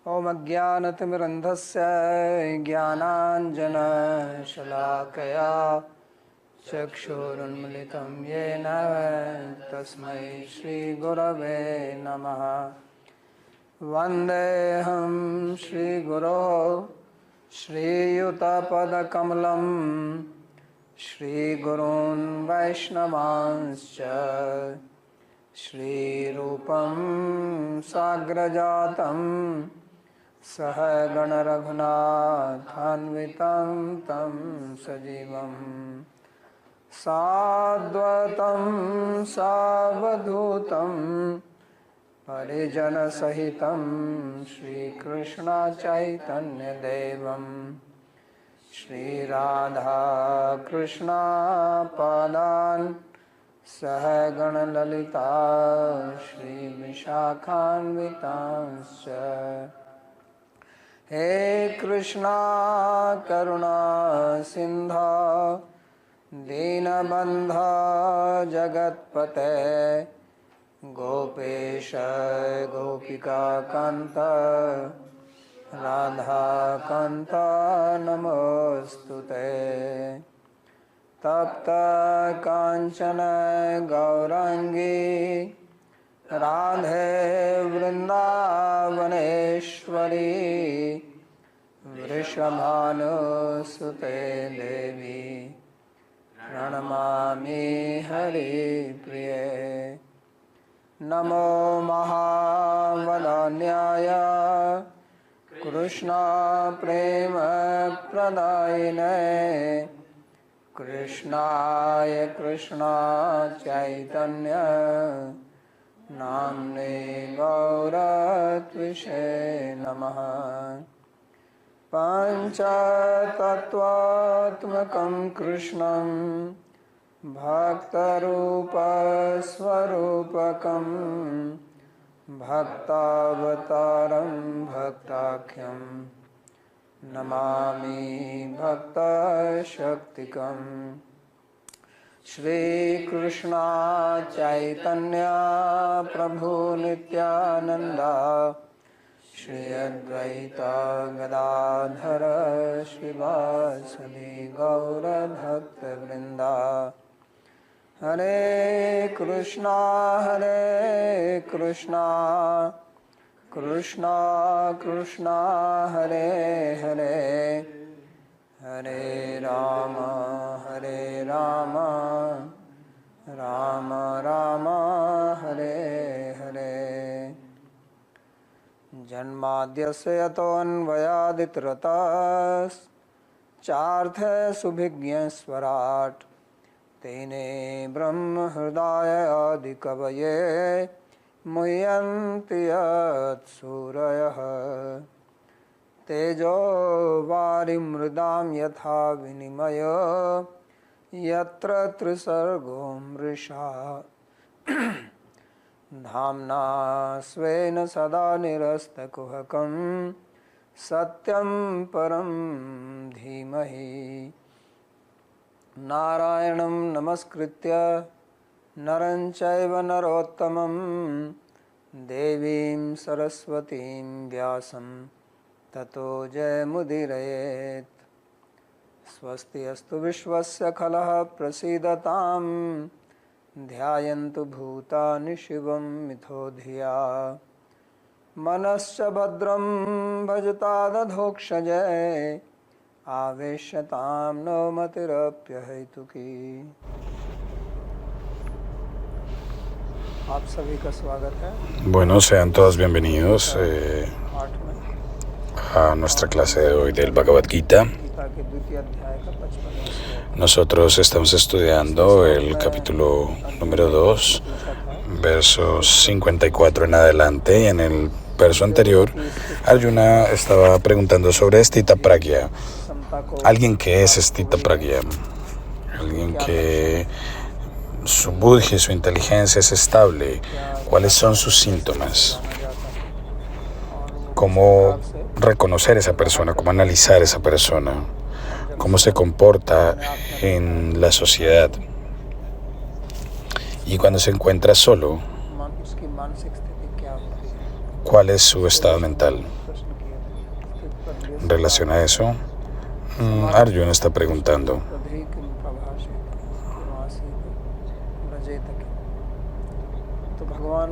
ॐ अज्ञानतिमिरन्धस्य ज्ञानाञ्जनशलाकया चक्षुरुन्मिलितं येन तस्मै श्रीगुरवे नमः। वन्देऽहं श्रीगुरोः श्रीयुतपदकमलं श्रीगुरून् वैष्णवांश्च श्रीरूपं साग्रजातं सहगणरघुनाथान्वितं तं सजीवं साद्वैतं सावधूतं परिजनसहितं श्रीकृष्णचैतन्यदेवं श्रीराधाकृष्णपादान् सहगणललिता श्रीविशाखान्वितांश्च। हे कृष्णा करुणा सिन्धो दीनबन्धो जगत्पते गोपेश गोपिकान्त राधाकान्त नमोऽस्तुते। तप्त कांचन गौरांगी राधे वृंदावनेश्वरी वृषभानुसुते देवी प्रणमामि हरिप्रिये। नमो महावदान्याय कृष्ण प्रेम प्रदायिने कृष्णाय कृष्णा चैतन्य नाम्ने गौरत्विषे नमः। पञ्चतत्त्वात्मकं कृष्णं भक्तरूपस्वरूपकं भक्तावतारं भक्ताख्यं नमामि भक्तशक्तिकम्। श्रीकृष्ण चैतन्य प्रभु नित्यानंद श्री अद्वैत गदाधर श्रीवासदि गौरभक्तवृंद। हरे कृष्णा कृष्णा कृष्णा हरे हरे हरे राम राम राम हरे हरे। जन्माद्यस्य यतोऽन्वयादितरतश्चार्थसुभिज्ञस्वराट् तेने ब्रह्महृदाय आदिकवये मुह्यन्ति यत्सूरयः। तेजो वारिमृदां यथा विनिमयो यत्र त्रिसर्गो मृषा धाम्ना स्वेन सदा निरस्तकुहकं सत्यं परं धीमहि। नारायणं नमस्कृत्य नरं चैव नरोत्तमं देवीं सरस्वतीं व्यासं ततो जयमुदीरयेत्। स्वस्ति अस्तु विश्वस्य खलः प्रसीदतां ध्यायन्तु भूतानि शिवं मिथो धिया। मनश्च भद्रं भजतादधोक्षजय आवेश्यतां नो मतिरप्यहैतुकी। आप सभी का स्वागत है। Bueno, sean todos bienvenidos a nuestra clase de hoy del Bhagavad Gita. Nosotros estamos estudiando el capítulo número 2, versos 54 en adelante, y en el verso anterior Arjuna estaba preguntando sobre Stita Pragya. Alguien que es Stita Pragya, alguien que su buddhi, su inteligencia es estable. ¿Cuáles son sus síntomas? ¿Cómo reconocer esa persona? ¿Cómo analizar esa persona? ¿Cómo se comporta en la sociedad? Y cuando se encuentra solo, ¿cuál es su estado mental? En relación a eso, Arjuna está preguntando. तो भगवान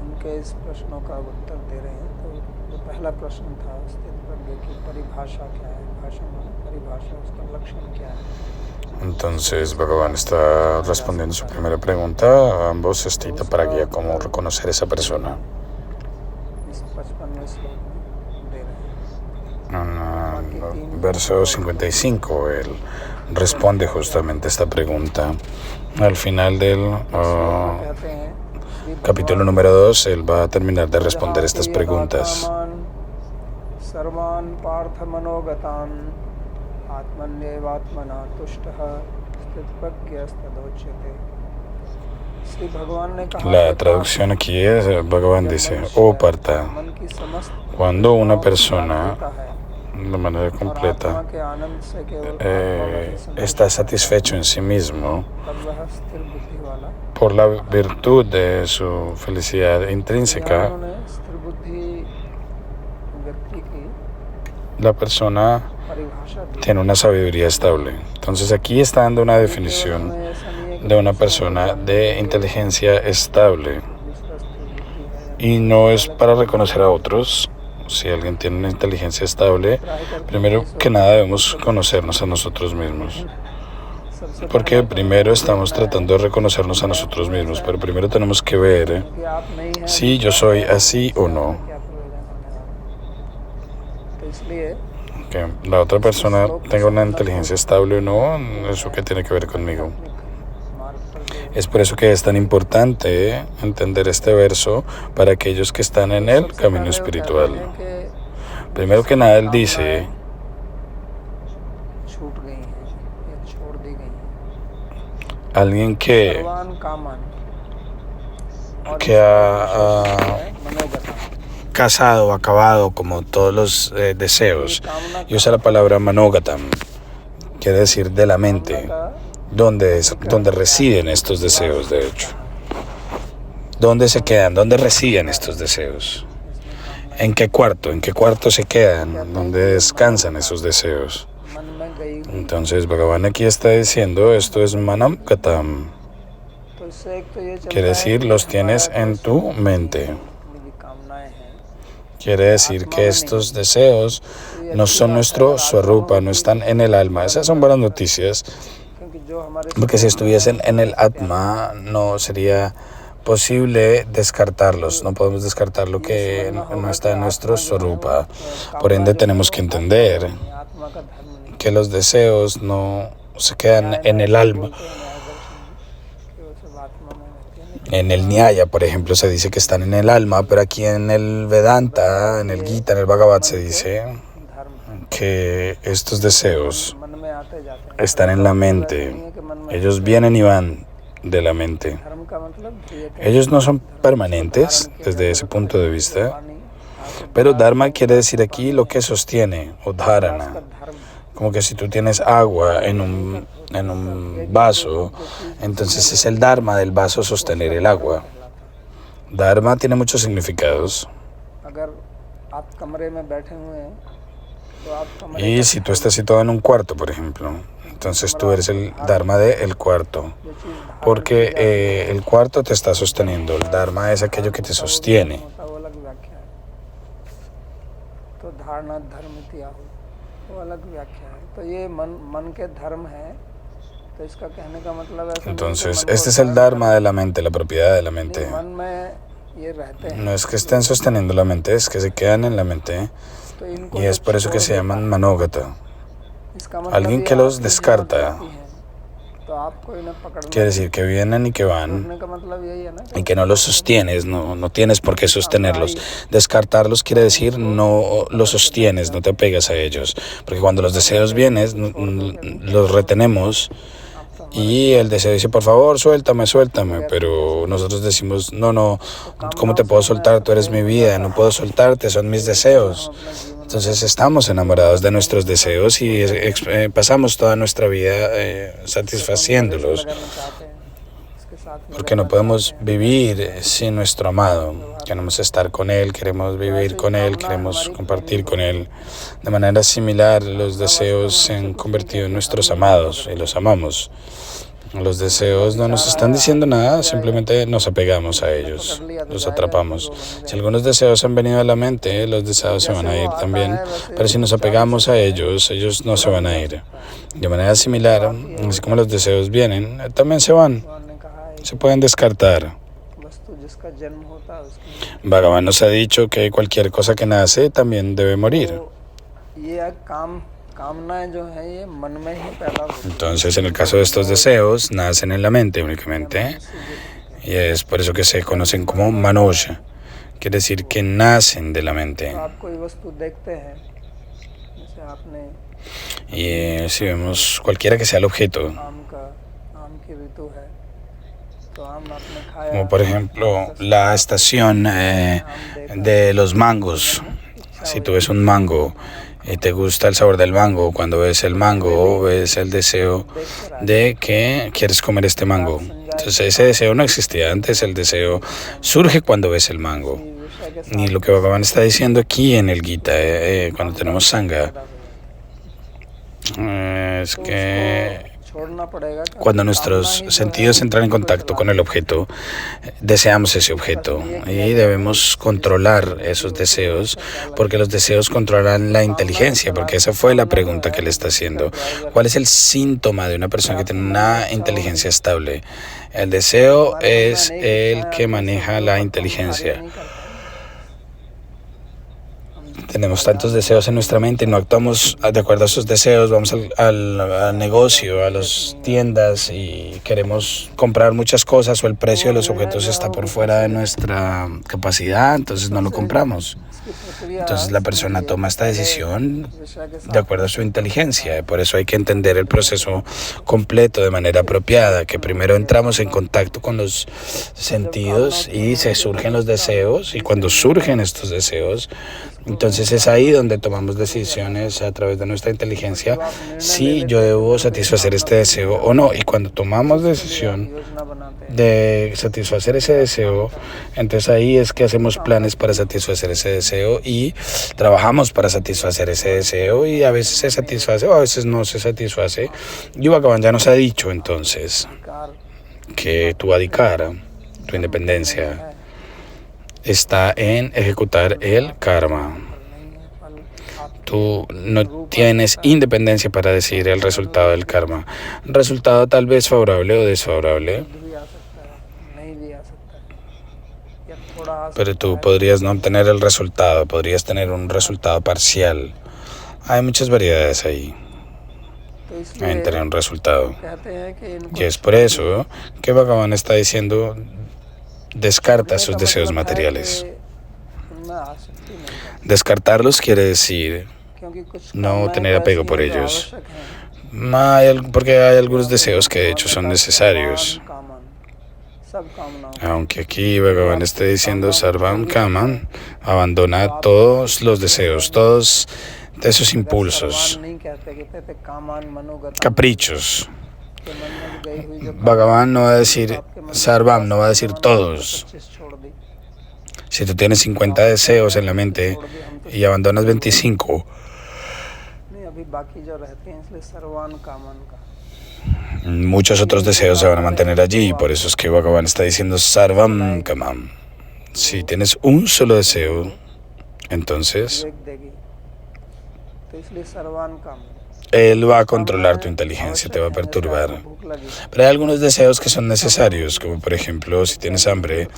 उनके इस प्रश्नों का उत्तर दे रहे हैं। तो जो पहला प्रश्न था स्थित प्रज्ञ की परिभाषा क्या है, भाषा माने परिभाषा, उसका लक्षण क्या है। Entonces Bhagavan está respondiendo su primera pregunta. Ambos Stita Pragya, cómo reconocer esa persona. इस 55वें श्लोक में दे रहे हैं। En verso 55, él responde justamente esta pregunta. Al final del कहते हैं capítulo número 2, él va a terminar de responder estas preguntas. सर्वान् पार्थ मनोगतान् आत्मन्येवात्मना तुष्टः स्थितप्रज्ञस्तदोच्यते। श्री भगवान ने कहा, La traducción aquí es, Bhagavan dice, oh Partha, मन की समस्त cuando una persona होता है de manera आत्मा completa के आनंद से केवल आत्मा में संतुष्ट está satisfecho en sí mismo तब वह स्थिर बुद्धि वाला। por la virtud de su felicidad intrínseca, उन्होंने स्थिर बुद्धि व्यक्ति की la persona परिभाषा दी। tiene una sabiduría estable. Entonces aquí está dando una definición हमें ऐसा नहीं है कि de una persona de inteligencia estable. दूसरा स्थिर बुद्धि है। Y no es para reconocer a otros. Si alguien tiene una inteligencia estable, primero que nada debemos conocernos a nosotros mismos. सबसे Porque primero estamos tratando de reconocernos a nosotros mismos, pero primero tenemos que ver कि आप नहीं हैं si yo soy así o no. क्या प्रयोजन होने वाला। तो इसलिए Que la otra persona tenga una inteligencia estable o no, eso que tiene que ver conmigo. मार्ग पर जो Es por eso que es tan importante entender este verso para aquellos que están en el camino espiritual. कि Primero que nada, él dice छूट गई हैं या छोड़ दी गई हैं। alguien que सर्वान कामन और que ha मनोगता casado o acabado como todos los deseos, y usa la palabra manogatam, quiere decir de la mente, donde residen estos deseos, de hecho. ¿Dónde se quedan? ¿Dónde residen estos deseos? ¿En qué cuarto? ¿En qué cuarto se quedan? ¿Dónde descansan esos deseos? मन में गई हुई। Entonces Bhagavan aquí está diciendo, esto es manamgatam, तो इससे एक तो ये चलता quiere है decir कि los tienes हमारा en जो tu mente. मेरी कामनाएं हैं Quiere decir que estos deseos no son nuestro swarupa, no están en el alma. Esas son buenas noticias, क्योंकि जो हमारे porque si estuviesen en el atma no sería posible descartarlos. No podemos descartar lo que no está en nuestro swarupa. Por ende tenemos que entender आत्मा का धर्म नहीं que los deseos no se quedan en el alma. कि वो सब आत्मा में रहते हैं। En el Nyaya, por ejemplo, se dice que están en el alma, pero aquí en el Vedanta, en el Gita, en el Bhagavad, se dice धर्म que estos deseos मन में आते जाते हैं। están en la mente. Ellos vienen y van de la mente. धर्म का मतलब Ellos no son permanentes desde ese punto de vista, pero Dharma quiere decir aquí lo que sostiene, o Dharana. धर्म Como que si tú tienes agua en un vaso, entonces es el Dharma del vaso sostener el agua. Dharma tiene muchos significados. अगर आप कमरे में बैठे हुए हैं तो आप कमरे Y si tú estás situado en un cuarto, por ejemplo, entonces tú eres el Dharma del cuarto, जो चीज़ porque el cuarto te está sosteniendo. El Dharma es aquello que te sostiene. होता है वो अलग व्याख्या है। तो धारणा धर्म इतिहा वो अलग व्याख्या है। तो ये मन के धर्म है। तो इसका कहने का मतलब है Entonces, este es el Dharma de la mente, la propiedad de la mente. मन में ये रहते हैं No es que estén sosteniendo la mente, es que se quedan en la mente, तो इनको y es por eso que se llaman manógata. इसका मतलब alguien ये que los आपकी descarta. जीवन जाती है, तो आपको इन्हें पकड़ना Quiere decir que vienen y que van, रोकने का मतलब यही है ना y que no los sostienes, no tienes por qué sostenerlos. Descartarlos quiere decir no los sostienes, no te apegas a ellos. Porque cuando los deseos vienen, los retenemos, y el deseo dice, por favor, suéltame, suéltame. Pero nosotros decimos, no, ¿cómo te puedo soltar? Tú eres mi vida, no puedo soltarte, son mis deseos. Entonces estamos enamorados de nuestros deseos y pasamos toda nuestra vida satisfaciéndolos, लगाना चाहते हैं इसके साथ में porque no podemos vivir sin nuestro amado. queremos estar con Él, queremos vivir con Él, queremos compartir con Él. De manera similar, los deseos se han convertido en nuestros amados y los amamos. Los deseos no nos están diciendo nada, simplemente nos apegamos a ellos, los atrapamos. Si algunos deseos han venido a la mente, los deseos se van a ir también, pero si nos apegamos a ellos, ellos no se van a ir. De manera similar, así como los deseos vienen, también se van, se pueden descartar. Bhagavan nos ha dicho que cualquier cosa que nace también debe morir. Entonces, en el caso de estos deseos, nacen en la mente únicamente, y es por eso que se conocen como manoja, quiere decir que nacen de la mente. Y si vemos cualquiera que sea el objeto, como por ejemplo la estación de los mangos, si tú ves un mango y te gusta el sabor del mango, cuando ves el mango, ves el deseo de que quieres comer este mango. Entonces ese deseo no existía antes, el deseo surge cuando ves el mango. Y lo que Bhagavan está diciendo aquí en el Gita, cuando tenemos Sangha, es que cuando nuestros sentidos entran en contacto con el objeto, deseamos ese objeto y debemos controlar esos deseos, porque los deseos controlan la inteligencia, porque esa fue la pregunta que le está haciendo. ¿Cuál es el síntoma de una persona que tiene una inteligencia estable? El deseo es el que maneja la inteligencia. Tenemos tantos deseos en nuestra mente y no actuamos de acuerdo a esos deseos. Vamos al negocio, a las tiendas y queremos comprar muchas cosas o el precio de los objetos está por fuera de nuestra capacidad, entonces no lo compramos. Entonces la persona toma esta decisión de acuerdo a su inteligencia. Por eso hay que entender el proceso completo de manera apropiada, que primero entramos en contacto con los sentidos y se surgen los deseos, y cuando surgen estos deseos, entonces es ahí donde tomamos decisiones a través de nuestra inteligencia si yo debo satisfacer este deseo o no. Y cuando tomamos decisión de satisfacer ese deseo, entonces ahí es que hacemos planes para satisfacer ese deseo y trabajamos para satisfacer ese deseo, y a veces se satisface o a veces no se satisface. Y Bhagavan ya nos ha dicho entonces que tu adhikara, tu independencia, está en ejecutar el karma. Tú no tienes independencia para decidir el resultado del karma. Resultado tal vez favorable o desfavorable, pero tú podrías no obtener el resultado, podrías tener un resultado parcial. Hay muchas variedades ahí en tener un resultado. Y es por eso que Bhagavan está diciendo: descarta sus deseos materiales. Descartarlos quiere decir no tener apego por ellos. Porque hay algunos deseos que de hecho son necesarios. Aunque aquí Bhagavan esté diciendo Sarvam Kaman, abandona todos los deseos, todos esos impulsos, caprichos. Bhagavan no va a decir Sarvam, no va a decir todos. Si tú tienes 50 deseos en la mente y abandonas 25, muchos otros deseos se van a mantener allí. Por eso es que Bhagavan está diciendo Sarvam Kamam. Si tienes un solo deseo, entonces Él va a controlar tu inteligencia, te va a perturbar. Pero hay algunos deseos que son necesarios, como por ejemplo, si tienes hambre,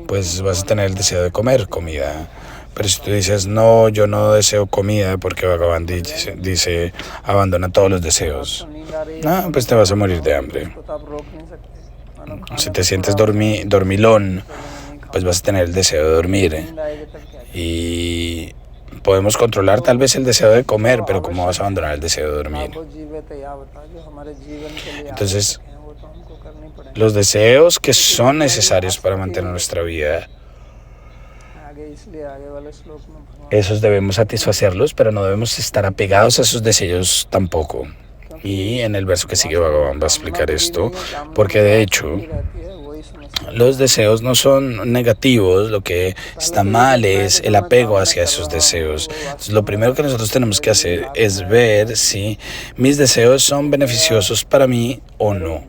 pues vas a tener el deseo de comer comida. Pero si tú dices, no, yo no deseo comida, porque Bhagavan dice, abandona todos los deseos, pues te vas a morir de hambre. Si te sientes dormilón, pues vas a tener el deseo de dormir. Y podemos controlar tal vez el deseo de comer, pero ¿cómo vas a abandonar el deseo de dormir? Entonces, los deseos que son necesarios para mantener nuestra vida, esos debemos satisfacerlos, pero no debemos estar apegados a esos deseos tampoco. Y en el verso que sigue Bhagavan va a explicar esto, porque de hecho Los deseos no son negativos, lo que está mal es el apego hacia esos deseos. Entonces, lo primero que nosotros tenemos que hacer es ver si mis deseos son beneficiosos para mí o no.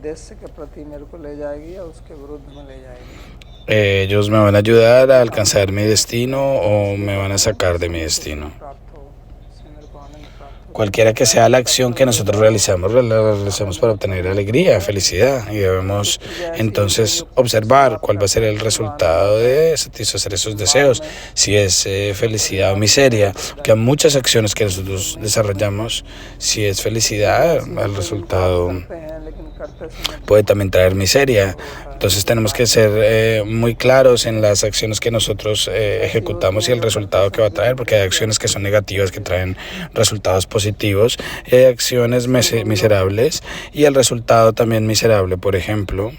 Ellos me van a ayudar a alcanzar mi destino o me van a sacar de mi destino. Cualquiera que sea la acción que nosotros realizamos, la realizamos para obtener alegría, felicidad, y debemos entonces observar cuál va a ser el resultado de satisfacer esos deseos, si es felicidad o miseria, que hay muchas acciones que nosotros desarrollamos, si es felicidad, el resultado puede también traer miseria. Entonces tenemos que ser muy claros en las acciones que nosotros ejecutamos y el resultado que va a traer, porque hay acciones que son negativas que traen resultados positivos, y hay acciones miserables y el resultado también miserable, por ejemplo,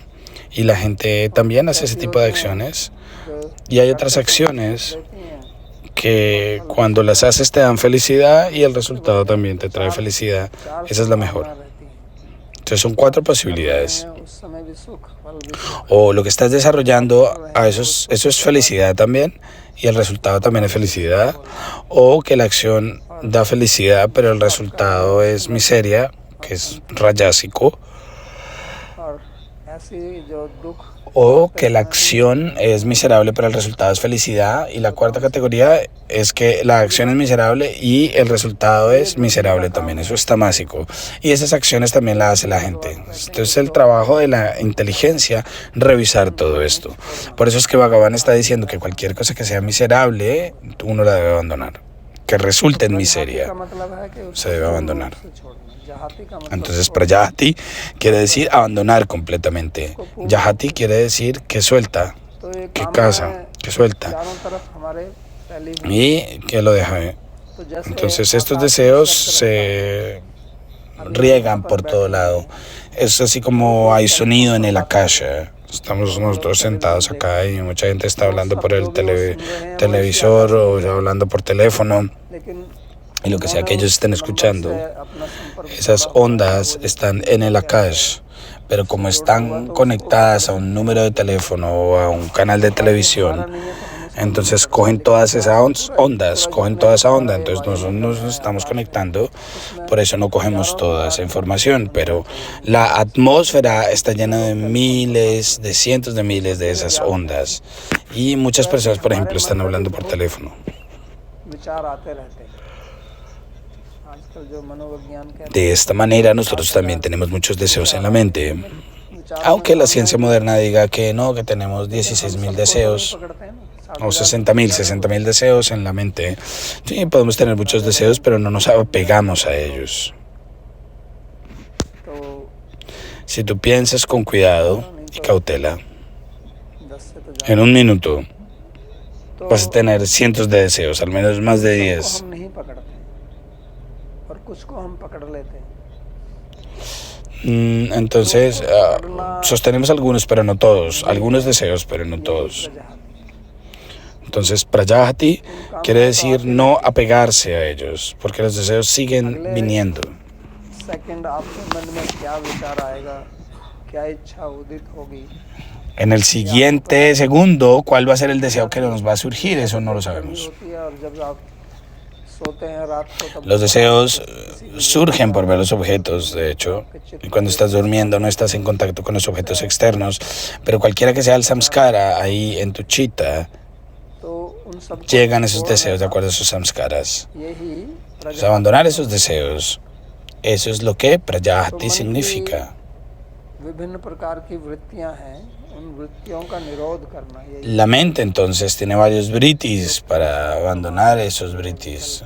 y la gente también hace ese tipo de acciones, y hay otras acciones que cuando las haces te dan felicidad y el resultado también te trae felicidad. Esa es la mejor. Entonces son 4 posibilidades. O lo que estás desarrollando, eso es felicidad también y el resultado también es felicidad. O que la acción da felicidad pero el resultado es miseria, que es rayásico. O que la acción es miserable pero el resultado es felicidad. Y la cuarta categoría es que la acción es miserable y el resultado es miserable también. Eso es tamásico. Y esas acciones también las hace la gente. Entonces el trabajo de la inteligencia, revisar todo esto. Por eso es que Bhagavan está diciendo que cualquier cosa que sea miserable, uno la debe abandonar. Que resulte en miseria, se debe abandonar. Entonces prajahati quiere decir abandonar completamente. Yahati quiere decir que suelta, que casa, que suelta y que lo deja. Entonces estos deseos se riegan por todo lado. Es así como hay sonido en el akasha. Estamos nosotros sentados acá y mucha gente está hablando por el televisor o hablando por teléfono. Y lo que sea que ellos estén escuchando, esas ondas están en el Akash, pero como están conectadas a un número de teléfono o a un canal de televisión, entonces cogen todas esas ondas, entonces nosotros nos estamos conectando, por eso no cogemos toda esa información, pero la atmósfera está llena de miles, de cientos de miles de esas ondas, y muchas personas, por ejemplo, están hablando por teléfono. De esta manera nosotros también tenemos muchos deseos en la mente. Aunque la ciencia moderna diga que no, que tenemos 16.000 deseos o 60.000 deseos en la mente. Sí, podemos tener muchos deseos, pero no nos apegamos a ellos. Si tú piensas con cuidado y cautela, en un minuto vas a tener cientos de deseos, al menos más de 10. Entonces, sostenemos algunos, pero no todos. Algunos deseos, pero no todos. Entonces, prajahati quiere decir no apegarse a ellos, porque los deseos siguen viniendo. En el siguiente segundo, ¿cuál va a ser el deseo que nos va a surgir? Eso no lo sabemos. Los deseos surgen por ver los objetos, de hecho, y cuando estás durmiendo no estás en contacto con los objetos externos, pero cualquiera que sea el samskara ahí en tu chitta, llegan esos deseos de acuerdo a esos samskaras. Entonces, abandonar esos deseos, eso es lo que prajahati significa. La mente entonces tiene varios vrittis para abandonar esos vrittis.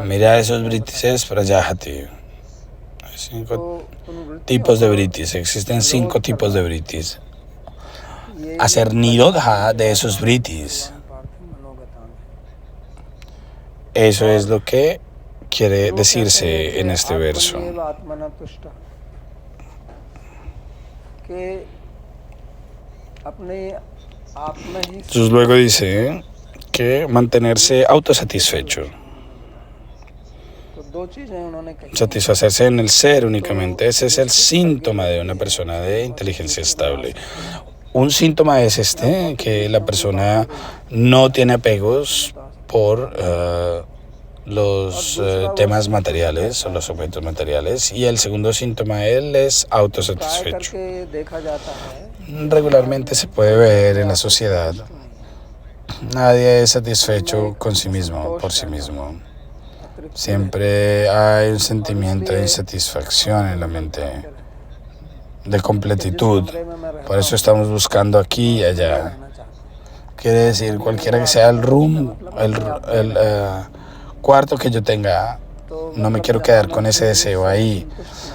Mirar esos vrittis es prajahati. Hay 5 tipos de vrittis, existen 5 tipos de vrittis. Hacer nirodha de esos vrittis. Eso es lo que quiere decirse en este verso. Entonces luego dice que mantenerse autosatisfecho. दो चीजें उन्होंने कही satisfacerse en el ser únicamente. Ese es el síntoma de una persona de inteligencia estable. Un síntoma es este, que la persona no tiene apegos por los temas materiales o los objetos materiales. Y el segundo síntoma, él es try autosatisfecho. करके देखा जाता है Regularmente se puede ver en la sociedad, nadie es satisfecho con sí mismo, por sí mismo. अतृप्ति Siempre hay un sentimiento de insatisfacción en la mente, de completitud. Por eso estamos buscando aquí y allá. रहना चाहता हूँ Quiere decir, cualquiera que sea el room, el cuarto que yo tenga, तो no me quiero quedar con ese deseo ahí,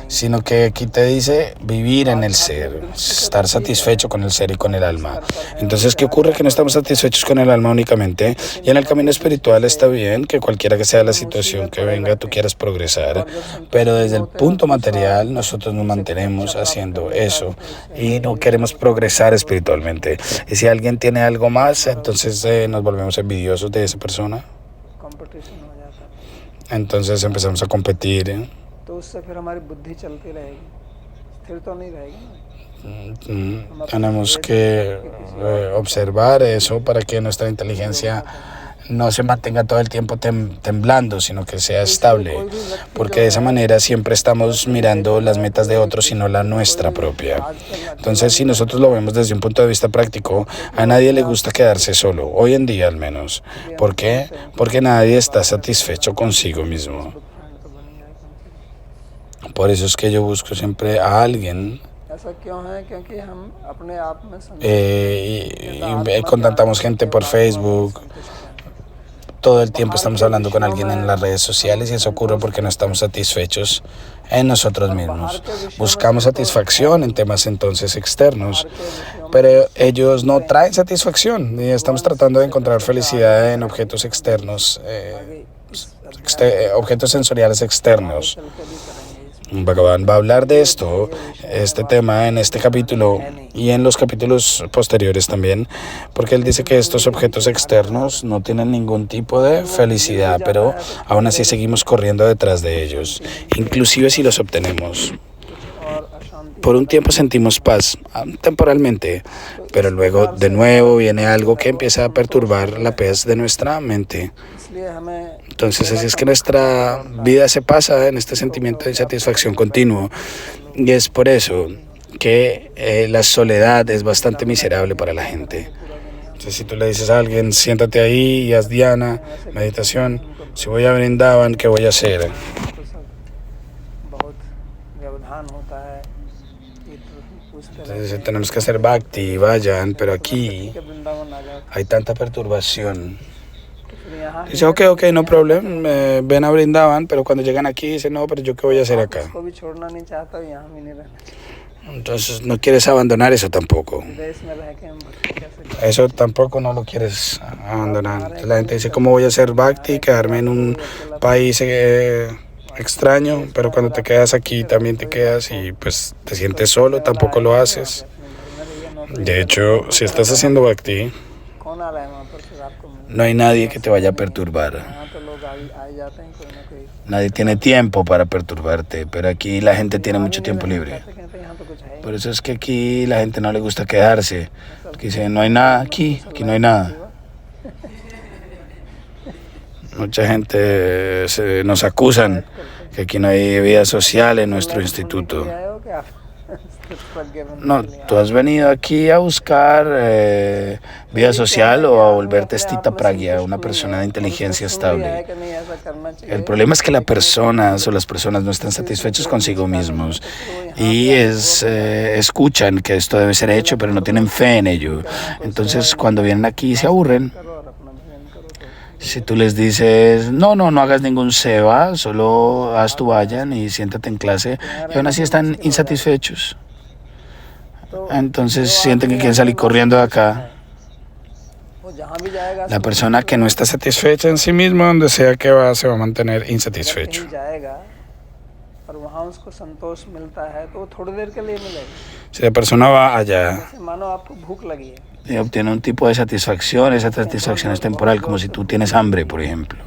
sino que aquí te dice vivir en el ser, estar satisfecho con el ser y con el alma. Entonces, ¿qué ocurre? Que no estamos satisfechos con el alma únicamente, y en el camino espiritual está bien que cualquiera que sea la situación que venga, tú quieras progresar, pero desde el punto material nosotros nos mantenemos haciendo eso y no queremos progresar espiritualmente. Y si alguien tiene algo más, entonces nos volvemos envidiosos de esa persona. Competition हो जाता है Entonces empezamos a competir. तो उससे फिर हमारी बुद्धि चलती रहेगी स्थिर तो नहीं रहेगी ना Tenemos que observar eso para que nuestra inteligencia no se mantenga todo el tiempo temblando, sino que sea estable, porque de esa manera siempre estamos mirando las metas de otros y no la nuestra propia. Entonces, si nosotros lo vemos desde un punto de vista práctico, a nadie le gusta quedarse solo, hoy en día al menos. ¿Por qué? Porque nadie está satisfecho consigo mismo. Por eso es que yo busco siempre a alguien ऐसा क्यों है क्योंकि हम अपने आप में y contactamos gente por Facebook. Todo el tiempo estamos hablando con alguien en las redes sociales y eso ocurre porque no estamos satisfechos en nosotros mismos. Buscamos satisfacción en temas entonces externos, pero ellos no traen satisfacción y estamos tratando de encontrar felicidad en objetos externos, objetos sensoriales externos. Bhagavan va a hablar de esto, este tema, en este capítulo y en los capítulos posteriores también, porque él dice que estos objetos externos no tienen ningún tipo de felicidad, pero aún así seguimos corriendo detrás de ellos, inclusive si los obtenemos. Por un tiempo sentimos paz, temporalmente, pero luego de nuevo viene algo que empieza a perturbar la paz de nuestra mente. Entonces, así es que nuestra vida se pasa en este sentimiento de insatisfacción continuo, y es por eso que la soledad es bastante miserable para la gente. Entonces, si tú le dices a alguien, siéntate ahí y haz dhyana, meditación, si voy a Vrindavan, ¿qué voy a hacer? Entonces, tenemos que hacer bhakti, vayan, pero aquí hay tanta perturbación. Dice, ok, no problema, ven a Vrindavan, pero cuando llegan aquí dicen, no, pero yo qué voy a hacer acá. Entonces no quieres abandonar eso tampoco. Eso tampoco no lo quieres abandonar. Entonces, la gente dice, ¿cómo voy a hacer bhakti? Quedarme en un país extraño, pero cuando te quedas aquí también te quedas y pues te sientes solo, tampoco lo haces. De hecho, si estás haciendo bhakti, no hay nadie que te vaya a perturbar. Nadie tiene tiempo para perturbarte, pero aquí la gente tiene mucho tiempo libre. Por eso es que aquí la gente no le gusta quedarse. Porque dice, no hay nada aquí no hay nada. Mucha gente nos acusan que aquí no hay vida social en nuestro instituto. No, tú has venido aquí a buscar vida social o a volverte Stita Pragya, una persona de inteligencia estable. El problema es que las personas no están satisfechos consigo mismos y escuchan que esto debe ser hecho, pero no tienen fe en ello. Entonces, cuando vienen aquí se aburren. Si tú les dices, no hagas ningún seva, solo haz tu vayan y siéntate en clase, y aún así están insatisfechos. Entonces sienten que quieren salir corriendo de acá. La persona que no está satisfecha en sí misma, donde sea que va, se va a mantener insatisfecho. Si la persona va allá y obtiene un tipo de satisfacción, esa satisfacción es temporal, como si tú tienes hambre, por ejemplo.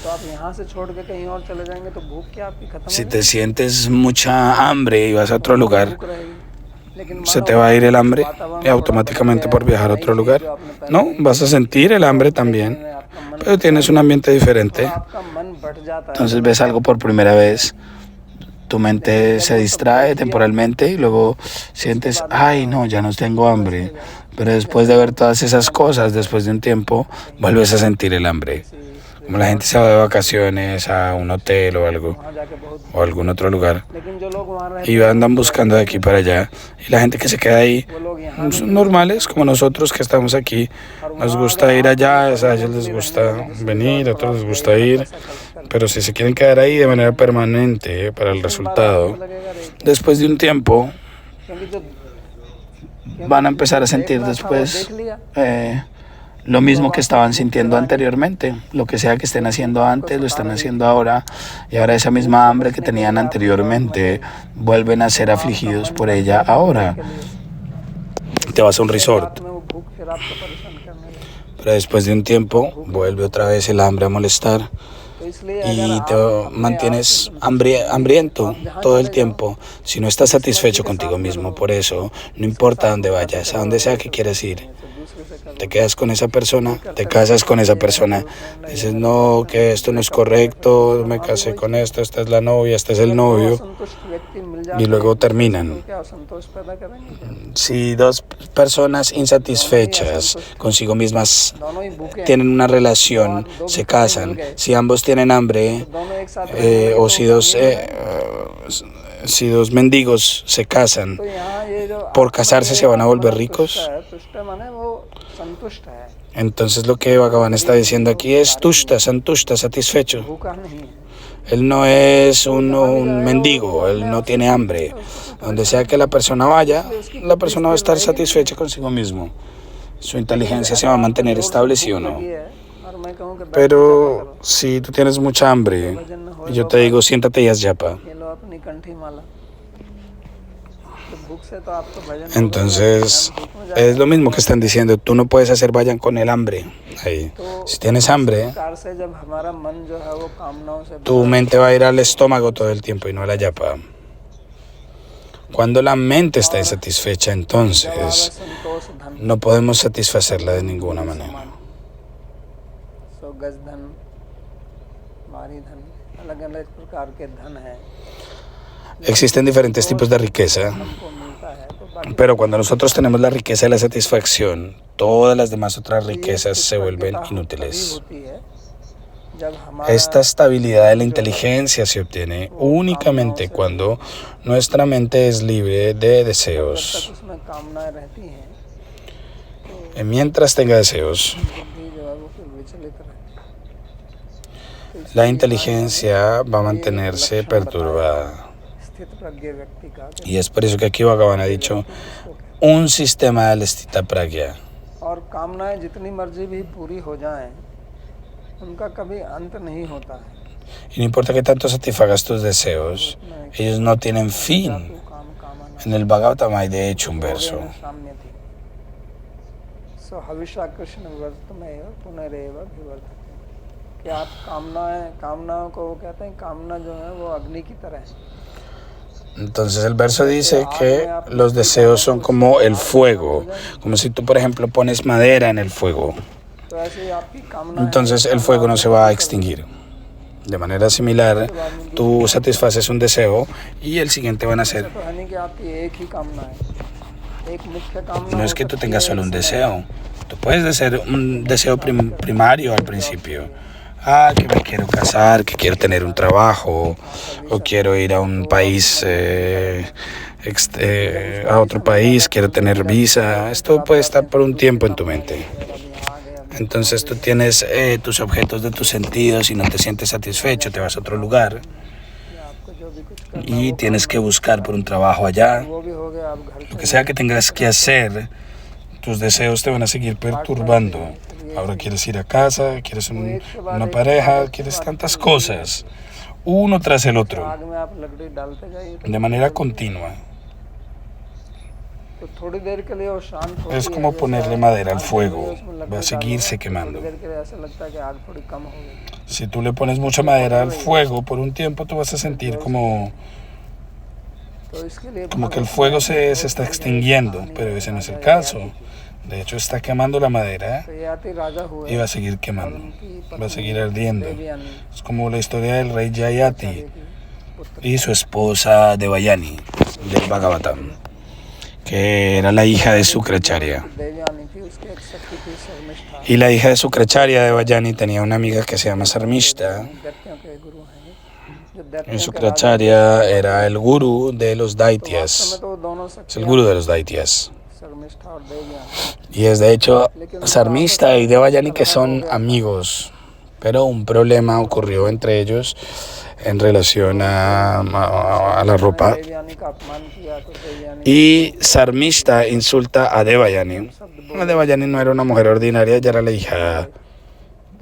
तो आप यहाँ से छोड़ के कहीं और चले जाएंगे तो भूख क्या आपकी खत्म Si हो te sientes mucha hambre y vas a otro जाएगी? lugar, भूख रहेगी, लेकिन ¿se मानो te va a ir el hambre वातावरण y automáticamente por viajar a otro lugar? No, vas a sentir el hambre también, pero tienes un ambiente diferente. आपका मन बढ़ जाता है, Entonces ves algo por primera vez, tu mente se distrae temporalmente y luego sientes, ay no, ya no tengo hambre. Pero después de ver todas esas cosas, después de un tiempo, vuelves a sentir el hambre. Como la gente se va de vacaciones a un hotel o algo, वहाँ जाके बहुत, o algún otro lugar, लेकिन जो लोग वहाँ रहते y andan buscando de aquí para allá. Y la gente que se queda ahí वो लोग यहाँ son normales, como nosotros que estamos aquí. Nos gusta ir allá, a ellos les gusta venir, a otros les gusta ir. Pero si se quieren quedar ahí de manera permanente para el resultado, después de un tiempo क्योंकि जो van a empezar a sentir después lo mismo que estaban sintiendo anteriormente. Lo que sea que estén haciendo antes, lo están haciendo ahora. Y ahora esa misma hambre que tenían anteriormente, vuelven a ser afligidos por ella ahora. Te vas a un resort, में वो भूख फिर आपको परेशान करने लगे। pero después de un tiempo vuelve otra vez el hambre a molestar. तो इसलिए Y te mantienes hambriento todo el tiempo si no estás satisfecho contigo mismo. Por eso, no importa dónde vayas, a donde sea que quieras ir, te quedas con esa persona, te casas con esa persona, dices, no, que esto no es correcto, me casé con esto, esta es la novia, este es el novio, y luego terminan. क्या संतोष पैदा करेंगे? Si dos personas insatisfechas consigo mismas दोनों ही भूखे हैं, tienen una relación, se casan, si ambos tienen hambre, दोनों एक साथ o si dos mendigos se casan, तो यहाँ ये जो por casarse se van a volver ricos. तुष्ट माने वो संतुष्ट है, Entonces lo que Bhagavan está diciendo aquí es tushta, santushta, satisfecho. भूखा नहीं है। Él no es un mendigo, él no tiene hambre. Donde sea que la persona vaya, la persona va a estar satisfecha consigo mismo. Su inteligencia se va a mantener estable, sí o no. और मैं कहूँ कि बैठ Pero si tú tienes mucha hambre y yo te digo siéntate y haz yapa, के लो अपनी कंठी माला, तो भूख से तो आपको भजन entonces es lo mismo que están diciendo, tú no puedes hacer vayan con el hambre. Ahí. Si tienes hambre, प्रकार से जब हमारा मन जो है वो कामनाओं से tu mente va a ir al estómago todo el tiempo y no a la yapa. Cuando la mente está insatisfecha, entonces संतोष धन no podemos satisfacerla de ninguna manera. सो गज धन, मारी धन, अलग अलग प्रकार के धन है Existen diferentes tipos de riqueza, हमको मिलता है, तो बाकी pero cuando nosotros tenemos la riqueza y la satisfacción, todas las demás otras riquezas se vuelven तभी inútiles. होती है जब हमारा Esta estabilidad de la inteligencia se obtiene únicamente cuando nuestra mente es libre de जब deseos. तक उसमें कामनाएं रहती हैं, Mientras tenga deseos, बुद्धि जो है वो फिर विचलित रहती है। la inteligencia va a mantenerse perturbada. स्थित प्रज्ञ व्यक्ति का Y es por eso que aquí Bhagavan ha dicho un sistema de Stita Pragya. और कामनाएं जितनी मर्जी भी पूरी हो जाएं, उनका कभी अंत नहीं होता है। Y no importa que tanto satisfagas tus deseos, ellos no tienen fin. तू काम कामना En el Bhagavatam hay de hecho un verso. साम्य थी। सो हविषा कृष्ण विवर्त में पुनरेव विवर्तते, कि आप कामनाओं को वो कहते हैं, कामना जो है वो अग्नि की तरह है। Entonces el verso dice que los deseos son como el fuego, como si tú por ejemplo pones madera en el fuego, तो ऐसे ही आपकी कामना entonces el fuego no se va a extinguir. De manera similar, tú satisfaces un deseo y el siguiente van a ser. तो है नहीं कि आपकी एक ही कामना है, एक मुख्य कामना No es que tú tengas solo un deseo, tú puedes desear un deseo primario al principio. Ah, que me quiero casar, que quiero tener un trabajo, o quiero ir a un país, a otro país, quiero tener visa. Esto puede estar por un tiempo en tu mente. Entonces tú tienes tus objetos de tus sentidos y no te sientes satisfecho, te vas a otro lugar y tienes que buscar por un trabajo allá. वो भी हो गया, आप घर Lo que sea que tengas que hacer, tus deseos te van a seguir perturbando. Ahora quieres ir a casa, quieres una pareja, quieres tantas cosas, uno tras el otro, आग में आप लकड़ी डालते जाइए, de manera continua. तो थोड़ी देर के लिए वो शांत होती Es है, como जैसे ponerle आप madera al आग fuego, जली, उसमें va a लकड़ी seguirse डालो, quemando. थोड़ी देर के लिए ऐसा लगता है कि आग थोड़ी कम हो गई, Si tú le pones mucha madera al fuego, por un tiempo tú vas a sentir तो इसके लिए como que el भागवत fuego में se बहुत está बड़ी है extinguiendo, कहानी pero है ese no es el राजा caso. ययाति की। De hecho, está quemando la madera तो ययाति राजा हुए y va a seguir और quemando, उनकी va a seguir पत्नी ardiendo. Devyani Es como la historia del rey Shukracharya Jayati की पुत्र y su esposa Devayani del Bhagavatam, que era la hija de Sukracharya. Devyani थी, उसके एक सखी थी Sharmishtha, Y la hija de Sukracharya, Devayani, tenía una amiga que se llama Sarmishta. दैत्यों के गुरु हैं जो Y दैत्यों के राजा Sukracharya era el guru de los तो वास्तव में Daityas, तो वो दोनों es el सखियां guru de los Daityas. Sharmishtha और Devyani, Y es de hecho लेकिन उनका आपस Sarmishta y में Devayani que झगड़ा हो son गया था। amigos, pero un problema ocurrió entre ellos en relación a la ropa. Devyani का अपमान किया तो Devyani Y Sarmishta insulta a Devayani. शब्द बोले, Devayani no era una mujer ordinaria, ella era la hija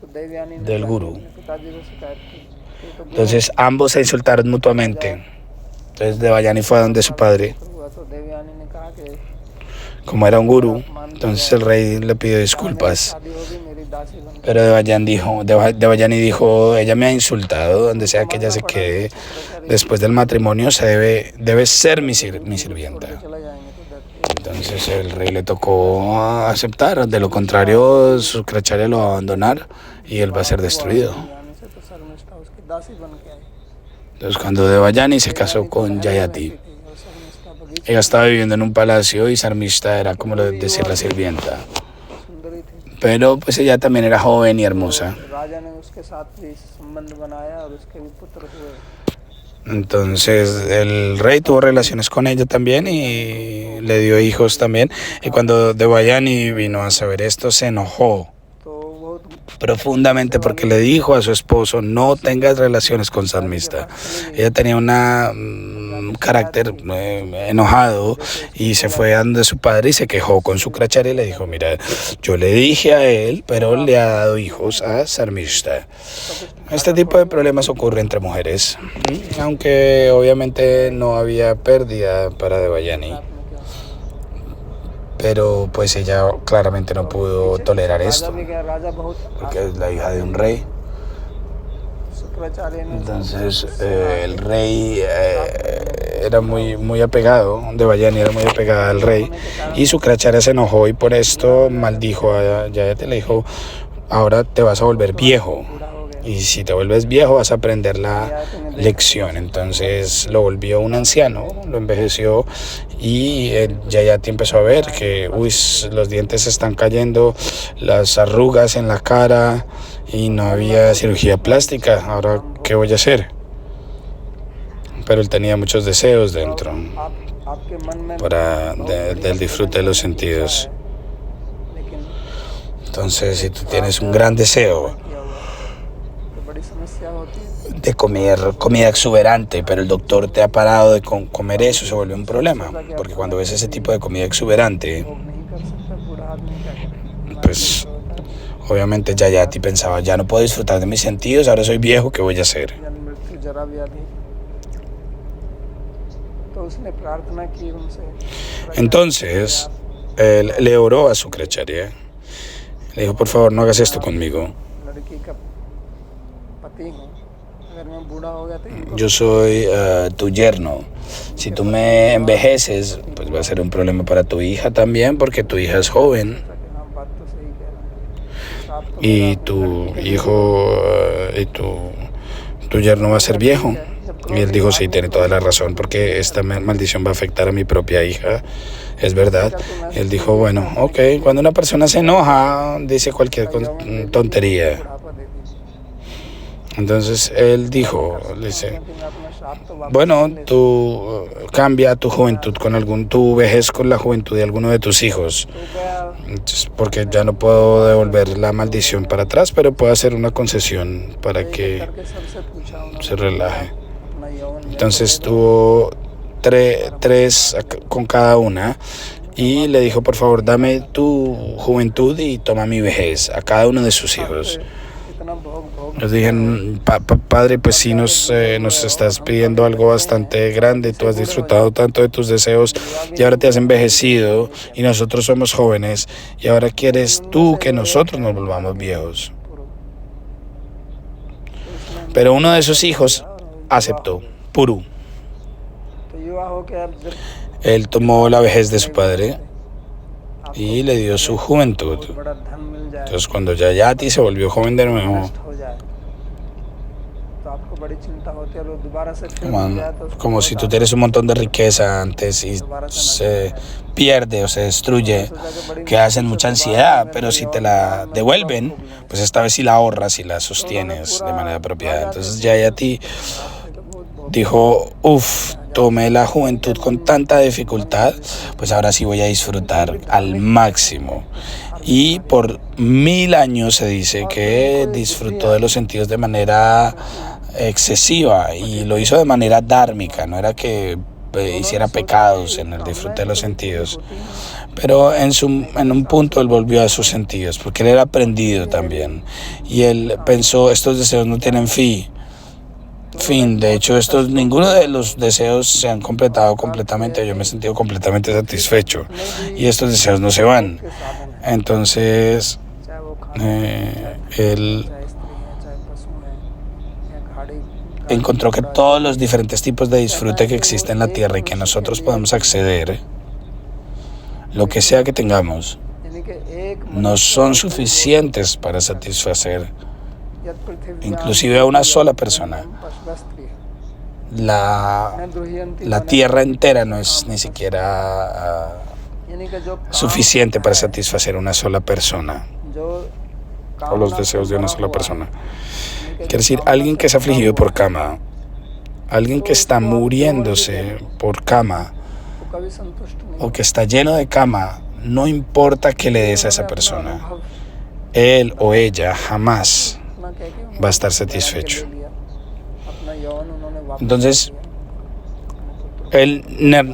तो देवयानी ने del जाके guru. अपने पिताजी को शिकायत की कि तो गुरु Entonces ambos se insultaron mutuamente. Entonces Devayani fue a donde su padre, हुआ, तो देवयानी ने कहा कि como era un guru, entonces el rey le pidió disculpas. शादी होगी मेरी दासी बन Pero Devayani dijo, ella me ha insultado, donde sea que ella se quede, después del matrimonio debe ser mi sirvienta. के चले जाएंगे तो दैत्य Entonces el rey le tocó aceptar, de lo contrario Sukracharya lo va a abandonar y él va a ser destruido. Devyani से तो शर्मिष्ठा उसकी दासी बन के आई। Entonces cuando Devayani se casó con Jayati, और शर्मिष्ठा बगीचे ella estaba viviendo en un palacio y Sarmishta era como decir la sirvienta. सुंदरी थी, Pero pues ella también era joven y hermosa. राजा ने उसके साथ भी संबंध बनाया और उसके भी पुत्र हुए। Entonces el rey tuvo relaciones con ella también y le dio hijos también. Y cuando Devayani vino a saber esto, se enojó तो बहुत profundamente porque le dijo a su esposo, no tengas relaciones con Sarmishta. Ella tenía un carácter enojado y se fue a donde su padre y se quejó con Sukracharya y le dijo, mira, yo le dije a él, pero le ha dado hijos a Sarmishta. Este tipo de problemas ocurre entre mujeres, aunque obviamente no había pérdida para Devayani, साथ में क्या pero pues ella claramente no pudo tolerar राजा esto, भी गया, राजा बहुत porque es la hija de un rey. Shukracharya ने Entonces el rey era muy apegado, Devayani era muy apegada al rey, y Sukracharya se enojó y por esto maldijo a Jayati, le dijo, ahora te vas a volver viejo. बूढ़ा हो गया, Y si te vuelves viejo vas a aprender la lección. Entonces lo volvió un anciano, lo envejeció y Jayati empezó a ver que los dientes se están cayendo, las arrugas en la cara y no había cirugía plástica. Ahora, ¿qué voy a hacer? Pero él tenía muchos deseos dentro आपके मन में del disfrute de los sentidos. लेकिन Entonces, si tú tienes un gran deseo किया हुआ तो बड़ी समस्या होती है। de comer comida exuberante, pero el doctor te ha parado de comer eso, se vuelve un problema, porque cuando ves ese tipo de comida exuberante, लोग नहीं कर सकता, बूढ़ा आदमी क्या करे। pues obviamente Jayati pensaba, ya no puedo disfrutar de mis sentidos, ahora soy viejo, ¿qué voy a hacer? जन्म मृत्यु जरा व्याधि, तो उसने प्रार्थना की उनसे। Entonces, él le oró a Sukracharya, le dijo, por favor, no hagas esto conmigo. लड़की का पति हूँ, अगर मैं बूढ़ा हो गया तो इनको Yo soy tu yerno. Si tú me envejeces, pues va a ser un problema para tu hija también, porque tu hija es joven. कि हाँ बात तो सही कह रहे हैं, आप तो Y tu hijo y tu yerno va a ser viejo. Y él dijo, sí, tiene toda la razón, porque esta maldición va a afectar a mi propia hija. Es verdad. Él dijo, bueno, ok, cuando una persona se enoja, dice cualquier tontería. बुढ़ापा दे दीजिए। Entonces él dijo, le dice, कि मैं अपना श्राप तो वापस bueno, ले tú cambia tu juventud con tu vejez con la juventud de alguno de tus hijos. तो गया, Entonces, porque ya no puedo devolver la maldición para atrás, pero puedo hacer una concesión para que करके सबसे पूछा उन्होंने se relaje. अपना यौवन Entonces tuvo tres con cada una y le dijo, por favor, dame tu juventud y toma mi vejez a cada uno de sus hijos. इतना भोग भोग Nos dijeron, Padre, pues sí nos estás pidiendo algo bastante grande, tú has disfrutado tanto de tus deseos y ahora te has envejecido y nosotros somos jóvenes y ahora quieres tú que nosotros nos volvamos viejos. Pero uno de sus hijos aceptó, Puru. तो युवा हो के अब जब Él tomó la vejez de su padre y le dio su juventud. बहुत बड़ा धन मिल जाए, Entonces cuando Yayati se volvió joven de nuevo, नष्ट हो जाए, तो आपको बड़ी चिंता होती है, और वो दोबारा से फिर मिल जाए तो उसको como बहुत si tú tienes un montón de riqueza antes y se pierde o se destruye, que hacen mucha ansiedad, pero si te la devuelven, pues esta vez sí la ahorras y la sostienes de manera apropiada. Entonces Yayati dijo, tomé la juventud con tanta dificultad, pues ahora sí voy a disfrutar al máximo. Y por 1000 años se dice que disfrutó de los sentidos de manera excesiva y lo hizo de manera dármica, no era que hiciera pecados en el disfrute de los sentidos. Pero en un punto él volvió a sus sentidos, porque él era aprendido también. Y él pensó, estos deseos no tienen fin. De hecho, ninguno de los deseos se han completado completamente. Yo me he sentido completamente satisfecho y estos deseos no se van. Entonces, él encontró que todos los diferentes tipos de disfrute que existen en la tierra y que nosotros podemos acceder, lo que sea que tengamos, no son suficientes para satisfacer inclusive a una sola persona. La tierra entera no es ni siquiera suficiente para satisfacer una sola persona o los deseos de una sola persona. Quiere decir, alguien que es afligido por cama, alguien que está muriéndose por cama o que está lleno de cama, no importa qué le des a esa persona, él o ella jamás va a estar satisfecho. Entonces, él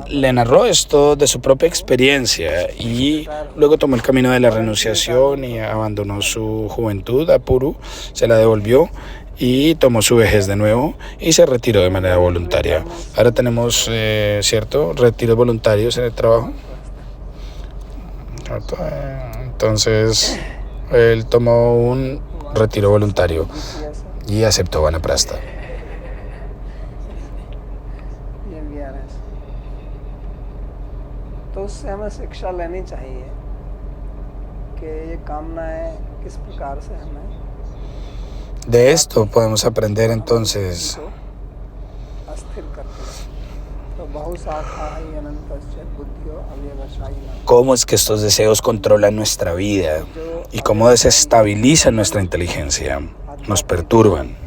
le narró esto de su propia experiencia y luego tomó el camino de la renunciación y abandonó su juventud a Puru, se la devolvió y tomó su vejez de nuevo y se retiró de manera voluntaria. Ahora tenemos, ¿cierto?, retiros voluntarios en el trabajo. Entonces, él tomó un retiro voluntario y aceptó Vanaprastha. तो उससे हमें शिक्षा लेनी चाहिए कि ये कामनाएं किस प्रकार से हमें De esto podemos aprender entonces अस्थिर करती है। तो बहुशाखा ही अनंतस्य बुद्धियो अव्यवसायिना, cómo es que estos deseos controlan nuestra vida y cómo desestabilizan nuestra inteligencia, nos perturban.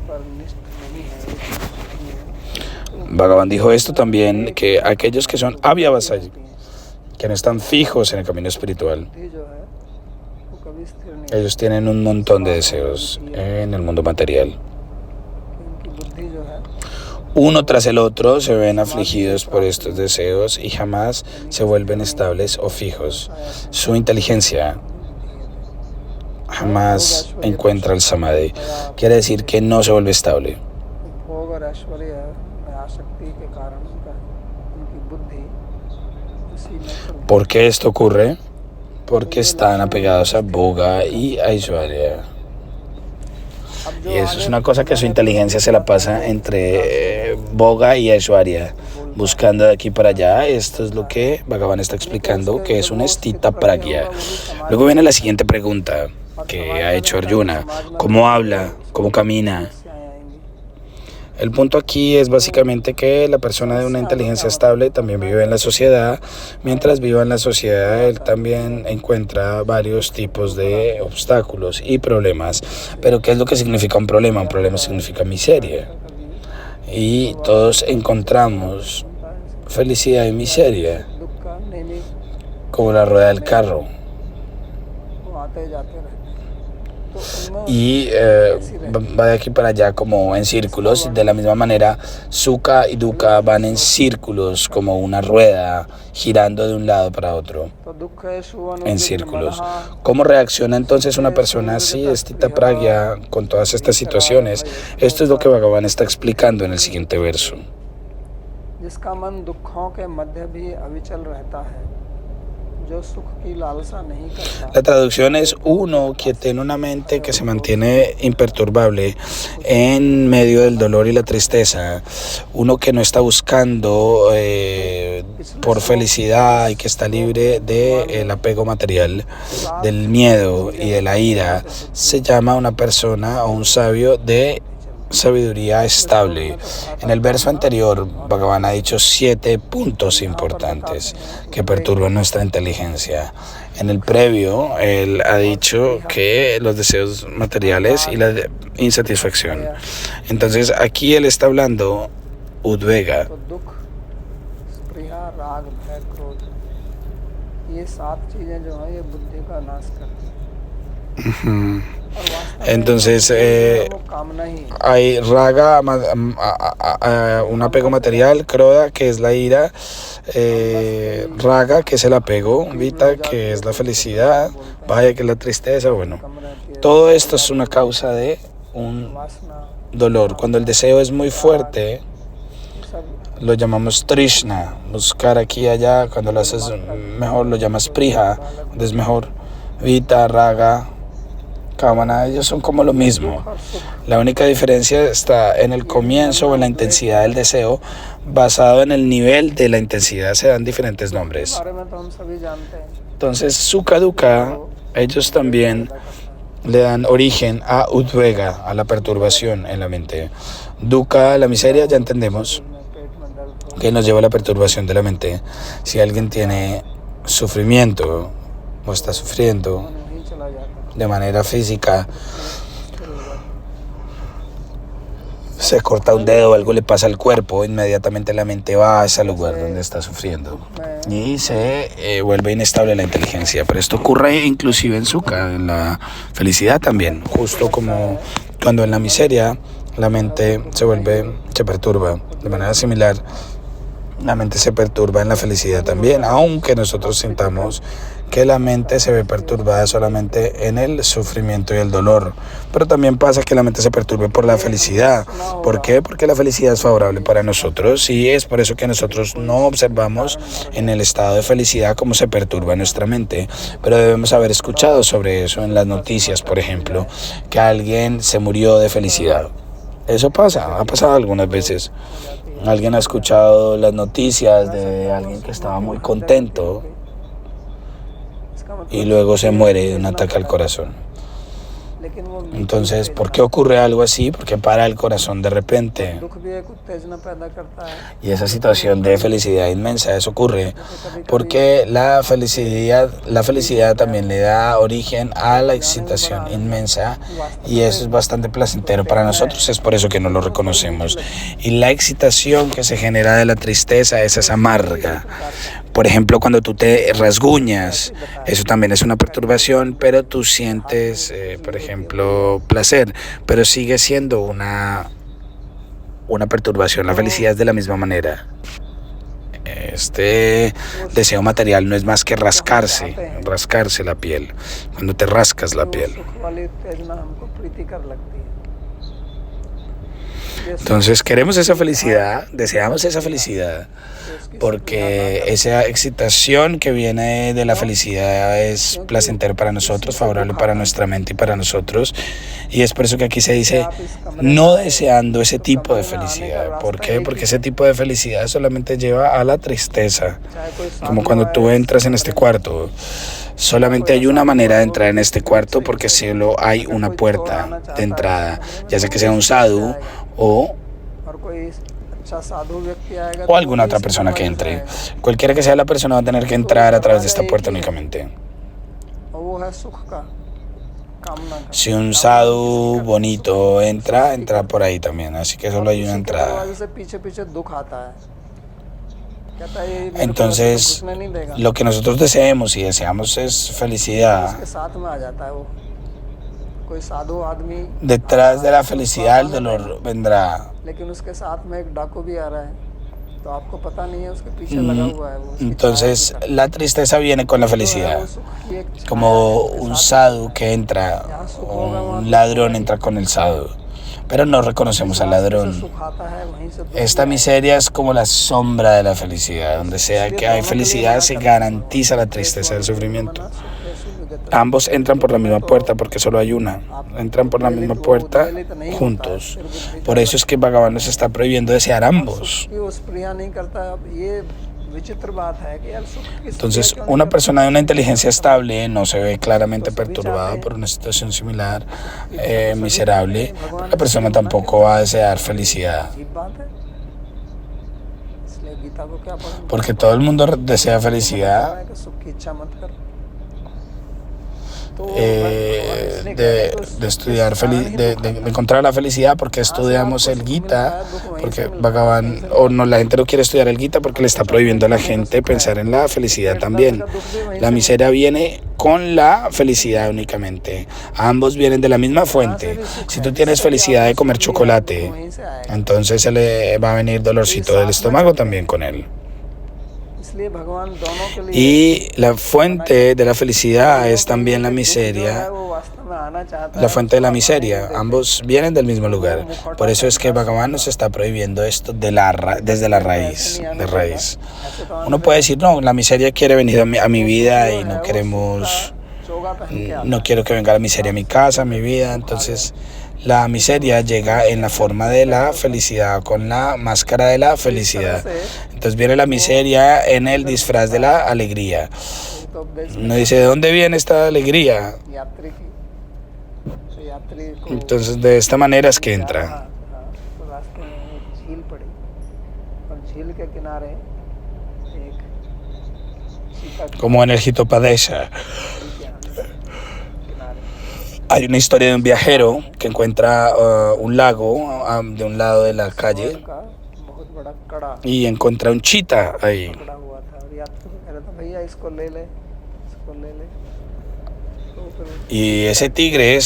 Bhagavan dijo esto también, que aquellos que son avyavasaya, que no están fijos en el camino espiritual, ellos tienen un montón de deseos en el mundo material. Uno tras el otro se ven afligidos por estos deseos y jamás se vuelven estables o fijos. Su inteligencia jamás encuentra el samadhi. Quiere decir que no se vuelve estable. ¿Por qué esto ocurre? Porque están apegados a Bhoga y a Aishwarya. Y eso es una cosa que su inteligencia se la pasa entre Bhoga y Aishwarya, buscando de aquí para allá. Esto es lo que Bhagavan está explicando, que es una stita pragya. Luego viene la siguiente pregunta que ha hecho Arjuna: ¿cómo habla? ¿Cómo camina? El punto aquí es básicamente que la persona de una inteligencia estable también vive en la sociedad. Mientras viva en la sociedad, él también encuentra varios tipos de obstáculos y problemas. Pero ¿qué es lo que significa un problema? Un problema significa miseria. Y todos encontramos felicidad y miseria, como la rueda del carro. y va de aquí para allá como en círculos. De la misma manera, Sukha y Dukkha van en círculos como una rueda girando de un lado para otro en círculos. ¿Cómo reacciona entonces una persona así, Stita Pragya, con todas estas situaciones? Esto es lo que Bhagavan está explicando en el siguiente verso. जिसका मन दुखों के मध्य भी अविचल रहता है, जो सुख की लालसा नहीं करता. La traducción es uno que tiene una mente que se mantiene imperturbable en medio del dolor y la tristeza, uno que no está buscando por felicidad y que está libre del apego material, del miedo y de la ira, se llama una persona o un sabio de sabiduría estable. En el verso anterior, Bhagavan ha dicho 7 puntos importantes que perturban nuestra inteligencia. En el previo, él ha dicho que los deseos materiales y la insatisfacción. Entonces, aquí él está hablando Udvega. Entonces hay raga, un apego material, krodha, que es la ira, raga, que es el apego, vita, que es la felicidad, vaya, que es la tristeza. Bueno, todo esto es una causa de un dolor. Cuando el deseo es muy fuerte, lo llamamos trishna, buscar aquí y allá. Cuando lo haces mejor, lo llamas priha, cuando es mejor, vita, raga, kamana, ellos son como lo mismo. La única diferencia está en el comienzo o en la intensidad del deseo. Basado en el nivel de la intensidad se dan diferentes nombres. Entonces, Sukha, Dukkha, ellos también le dan origen a Udvega, a la perturbación en la mente. Dukkha, la miseria, ya entendemos que nos lleva a la perturbación de la mente. Si alguien tiene sufrimiento o está sufriendo de manera física, se corta un dedo o algo le pasa al cuerpo, inmediatamente la mente va a ese lugar donde está sufriendo y se vuelve inestable la inteligencia. Pero esto ocurre inclusive en Sukha, en la felicidad también, justo como cuando en la miseria la mente se perturba. De manera similar, la mente se perturba en la felicidad también, aunque nosotros sintamos que la mente se ve perturbada solamente en el sufrimiento y el dolor. Pero también pasa que la mente se perturbe por la felicidad. ¿Por qué? Porque la felicidad es favorable para nosotros y es por eso que nosotros no observamos en el estado de felicidad cómo se perturba nuestra mente. Pero debemos haber escuchado sobre eso en las noticias, por ejemplo, que alguien se murió de felicidad. Eso pasa, ha pasado algunas veces. Alguien ha escuchado las noticias de alguien que estaba muy contento y luego se muere de un ataque al corazón. Entonces, ¿por qué ocurre algo así? Porque para el corazón de repente. Y esa situación de felicidad inmensa, eso ocurre porque la felicidad también le da origen a la excitación inmensa y eso es bastante placentero para nosotros, es por eso que no lo reconocemos. Y la excitación que se genera de la tristeza es amarga. Por ejemplo, cuando tú te rasguñas, eso también es una perturbación, pero tú sientes, por ejemplo, placer, pero sigue siendo una perturbación. La felicidad es de la misma manera. Este deseo material no es más que rascarse la piel, cuando te rascas la piel. Entonces queremos esa felicidad, deseamos esa felicidad, porque esa excitación que viene de la felicidad es placentero para nosotros, favorable para nuestra mente y para nosotros. Y es por eso que aquí se dice no deseando ese tipo de felicidad. ¿Por qué? Porque ese tipo de felicidad solamente lleva a la tristeza. Como cuando tú entras en este cuarto. Solamente hay una manera de entrar en este cuarto porque solo hay una puerta de entrada, ya sea que sea un sadhu o alguna otra persona que entre. Cualquiera que sea la persona va a tener que entrar a través de esta puerta únicamente. Si un sadhu bonito entra por ahí también, así que solo hay una entrada. Entonces, lo que nosotros deseamos y deseamos es felicidad. कोई साधु आदमी Detrás de la felicidad el dolor vendrá. लेकिन उसके साथ में एक डाकू भी आ रहा है तो आपको पता नहीं है उसके पीछे लगा हुआ है वो उसकी Entonces la tristeza viene con la felicidad, como un sadhu que entra, o un ladrón entra con el sadhu, pero no reconocemos al ladrón. Esta miseria es como la sombra de la felicidad, donde sea que hay felicidad se garantiza la tristeza del sufrimiento. Ambos entran por la misma puerta porque solo hay una. Entran por la misma puerta juntos. Por eso es que Bhagavan nos está prohibiendo desear ambos. Entonces, una persona de una inteligencia estable no se ve claramente perturbada por una situación similar, miserable. La persona tampoco va a desear felicidad. Porque todo el mundo desea felicidad. De estudiar de encontrar la felicidad, porque estudiamos el Gita, porque Bhagavan, o no, la gente no quiere estudiar el Gita porque le está prohibiendo a la gente pensar en la felicidad también. La miseria viene con la felicidad únicamente. Ambos vienen de la misma fuente. Si tú tienes felicidad de comer chocolate, entonces se le va a venir dolorcito del estómago también con él. Y la fuente de la felicidad es también la miseria, la fuente de la miseria. Ambos vienen del mismo lugar. Por eso es que Bhagavan nos está prohibiendo esto desde la raíz, de raíz. Uno puede decir, no, la miseria quiere venir a mi vida y no quiero que venga la miseria a mi casa, a mi vida. Entonces, la miseria llega en la forma de la felicidad, con la máscara de la felicidad. Entonces viene la miseria en el disfraz de la alegría. Uno dice, ¿de dónde viene esta alegría? Entonces de esta manera es que entra. Como en el Hitopadesha. Hay una historia de un viajero que encuentra un lago de un lado de la calle y encuentra un chita ahí. Y ese tigre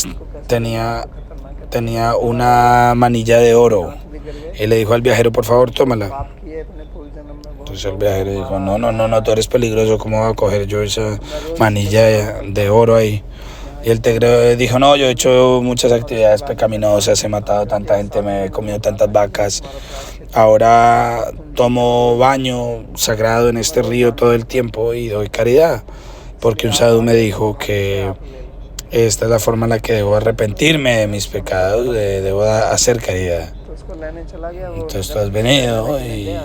tenía una manilla de oro. Él le dijo al viajero, por favor, tómala. Entonces el viajero dijo, no, tú eres peligroso, ¿cómo voy a coger yo esa manilla de oro ahí? Y el tigre dijo, no, yo he hecho muchas actividades pecaminosas, he matado tanta gente, me he comido tantas vacas. Ahora tomo baño sagrado en este río todo el tiempo y doy caridad. Porque un sadhu me dijo que esta es la forma en la que debo arrepentirme de mis pecados, debo hacer caridad. Entonces tú has venido y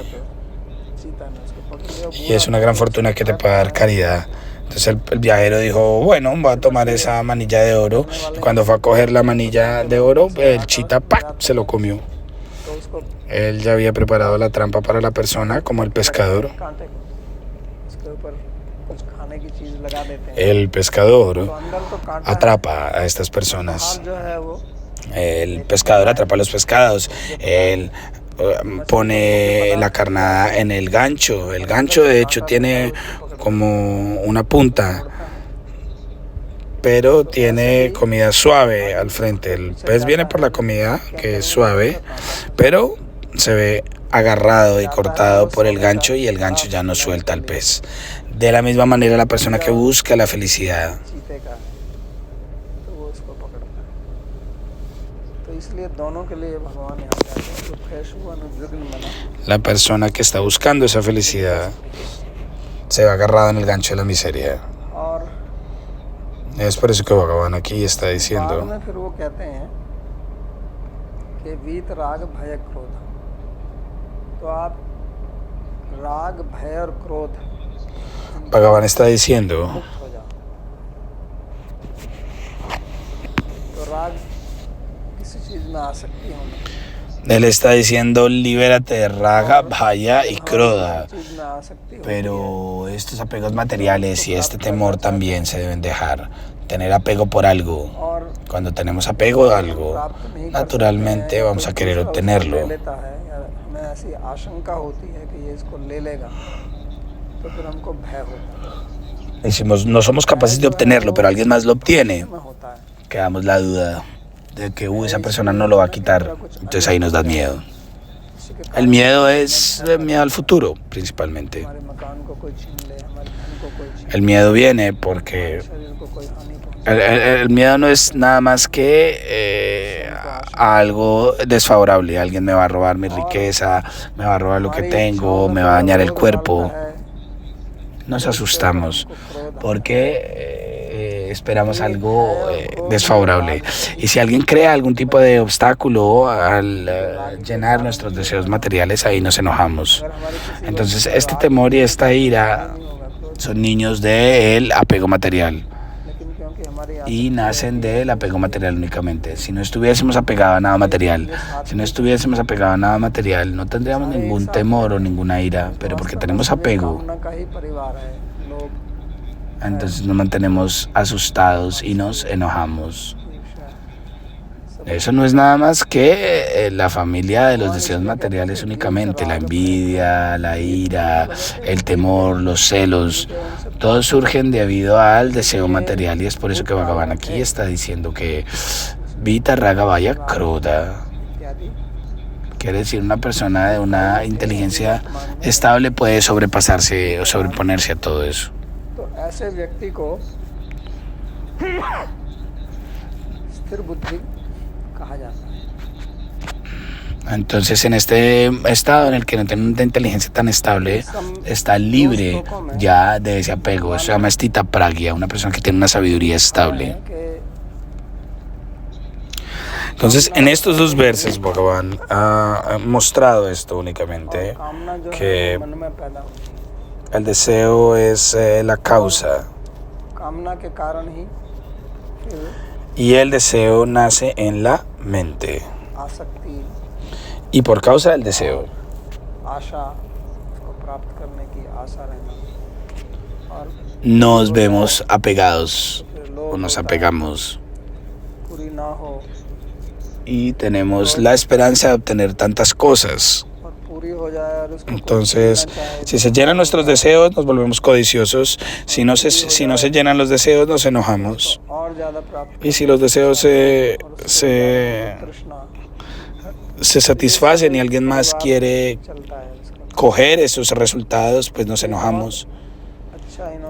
es una gran fortuna que te pueda dar caridad. Entonces el viajero dijo, bueno, voy a tomar esa manilla de oro. Y cuando fue a coger la manilla de oro, el chita ¡pac!, se lo comió. Él ya había preparado la trampa para la persona, como el pescador. El pescador atrapa a estas personas. El pescador atrapa a los pescados. Él pone la carnada en el gancho. El gancho, de hecho, tiene como una punta, pero tiene comida suave al frente. El pez viene por la comida, que es suave, pero se ve agarrado y cortado por el gancho y el gancho ya no suelta al pez. De la misma manera, la persona que busca la felicidad la persona que está buscando esa felicidad se va agarrado en el gancho de la miseria. Es por eso que Bhagavan aquí está diciendo Bhagavan está diciendo él está diciendo, libérate de raga, bhaya y krodha. Pero estos apegos materiales y este temor también se deben dejar. Tener apego por algo. Cuando tenemos apego a algo, naturalmente vamos a querer obtenerlo. Decimos, no somos capaces de obtenerlo, pero alguien más lo obtiene. quedamos la duda de que esa persona no lo va a quitar. Entonces ahí nos da miedo. किसी के El miedo es el miedo al futuro, principalmente. हमारे मकान को कोई छीन ले, हमारे धन को कोई छीन El miedo viene porque शरीर को कोई हानि पहुंचे। el miedo no es nada más que a algo desfavorable. Alguien me va a robar mi riqueza, me va a robar lo que tengo, me va a dañar el cuerpo. Nos asustamos porque esperamos algo desfavorable. Y si alguien crea algún tipo de obstáculo al llenar nuestros deseos materiales, ahí nos enojamos. Entonces, este temor y esta ira son niños del apego material y nacen del apego material únicamente. Si no estuviésemos apegados a nada material, no tendríamos ningún temor o ninguna ira, pero porque tenemos apego, entonces nos mantenemos asustados y nos enojamos. Eso no es nada más que la familia de los deseos materiales únicamente, la envidia, la ira, el temor, los celos, todos surgen debido al deseo material y es por eso que Bhagavan aquí está diciendo que Vita Raga Vaya Krodha. Quiere decir, una persona de una inteligencia estable puede sobrepasarse o sobreponerse a todo eso. तो ऐसे व्यक्ति को स्थिर बुद्धि कहा जाता है। Entonces, en este estado en el que no tiene una inteligencia tan estable, está libre ya de ese apego. Eso se llama Stita Pragya, una persona que tiene una sabiduría estable. Entonces, en estos dos versos, Bhagavan ha mostrado esto únicamente, que el deseo es la causa y el deseo nace en la mente. Y por causa del deseo nos vemos apegados o nos apegamos y tenemos la esperanza de obtener tantas cosas. Entonces, si se llenan nuestros deseos, nos volvemos codiciosos. Si no se llenan los deseos, nos enojamos. Y si los deseos se satisfacen y alguien más quiere coger esos resultados, pues nos enojamos.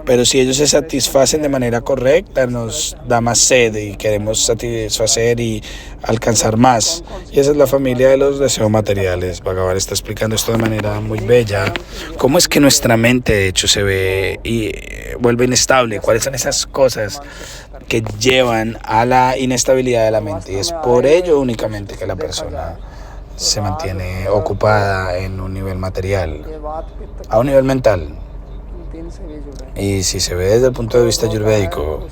Pero si ellos se satisfacen de manera correcta, nos da más sed y queremos satisfacer y alcanzar más. Y esa es la familia de los deseos materiales. Bhagavan está explicando esto de manera muy bella. ¿Cómo es que nuestra mente, de hecho, se ve y vuelve inestable? ¿Cuáles son esas cosas que llevan a la inestabilidad de la mente? Y es por ello únicamente que la persona se mantiene ocupada en un nivel material, a un nivel mental. Y si se ve desde el punto de vista ayurvédico,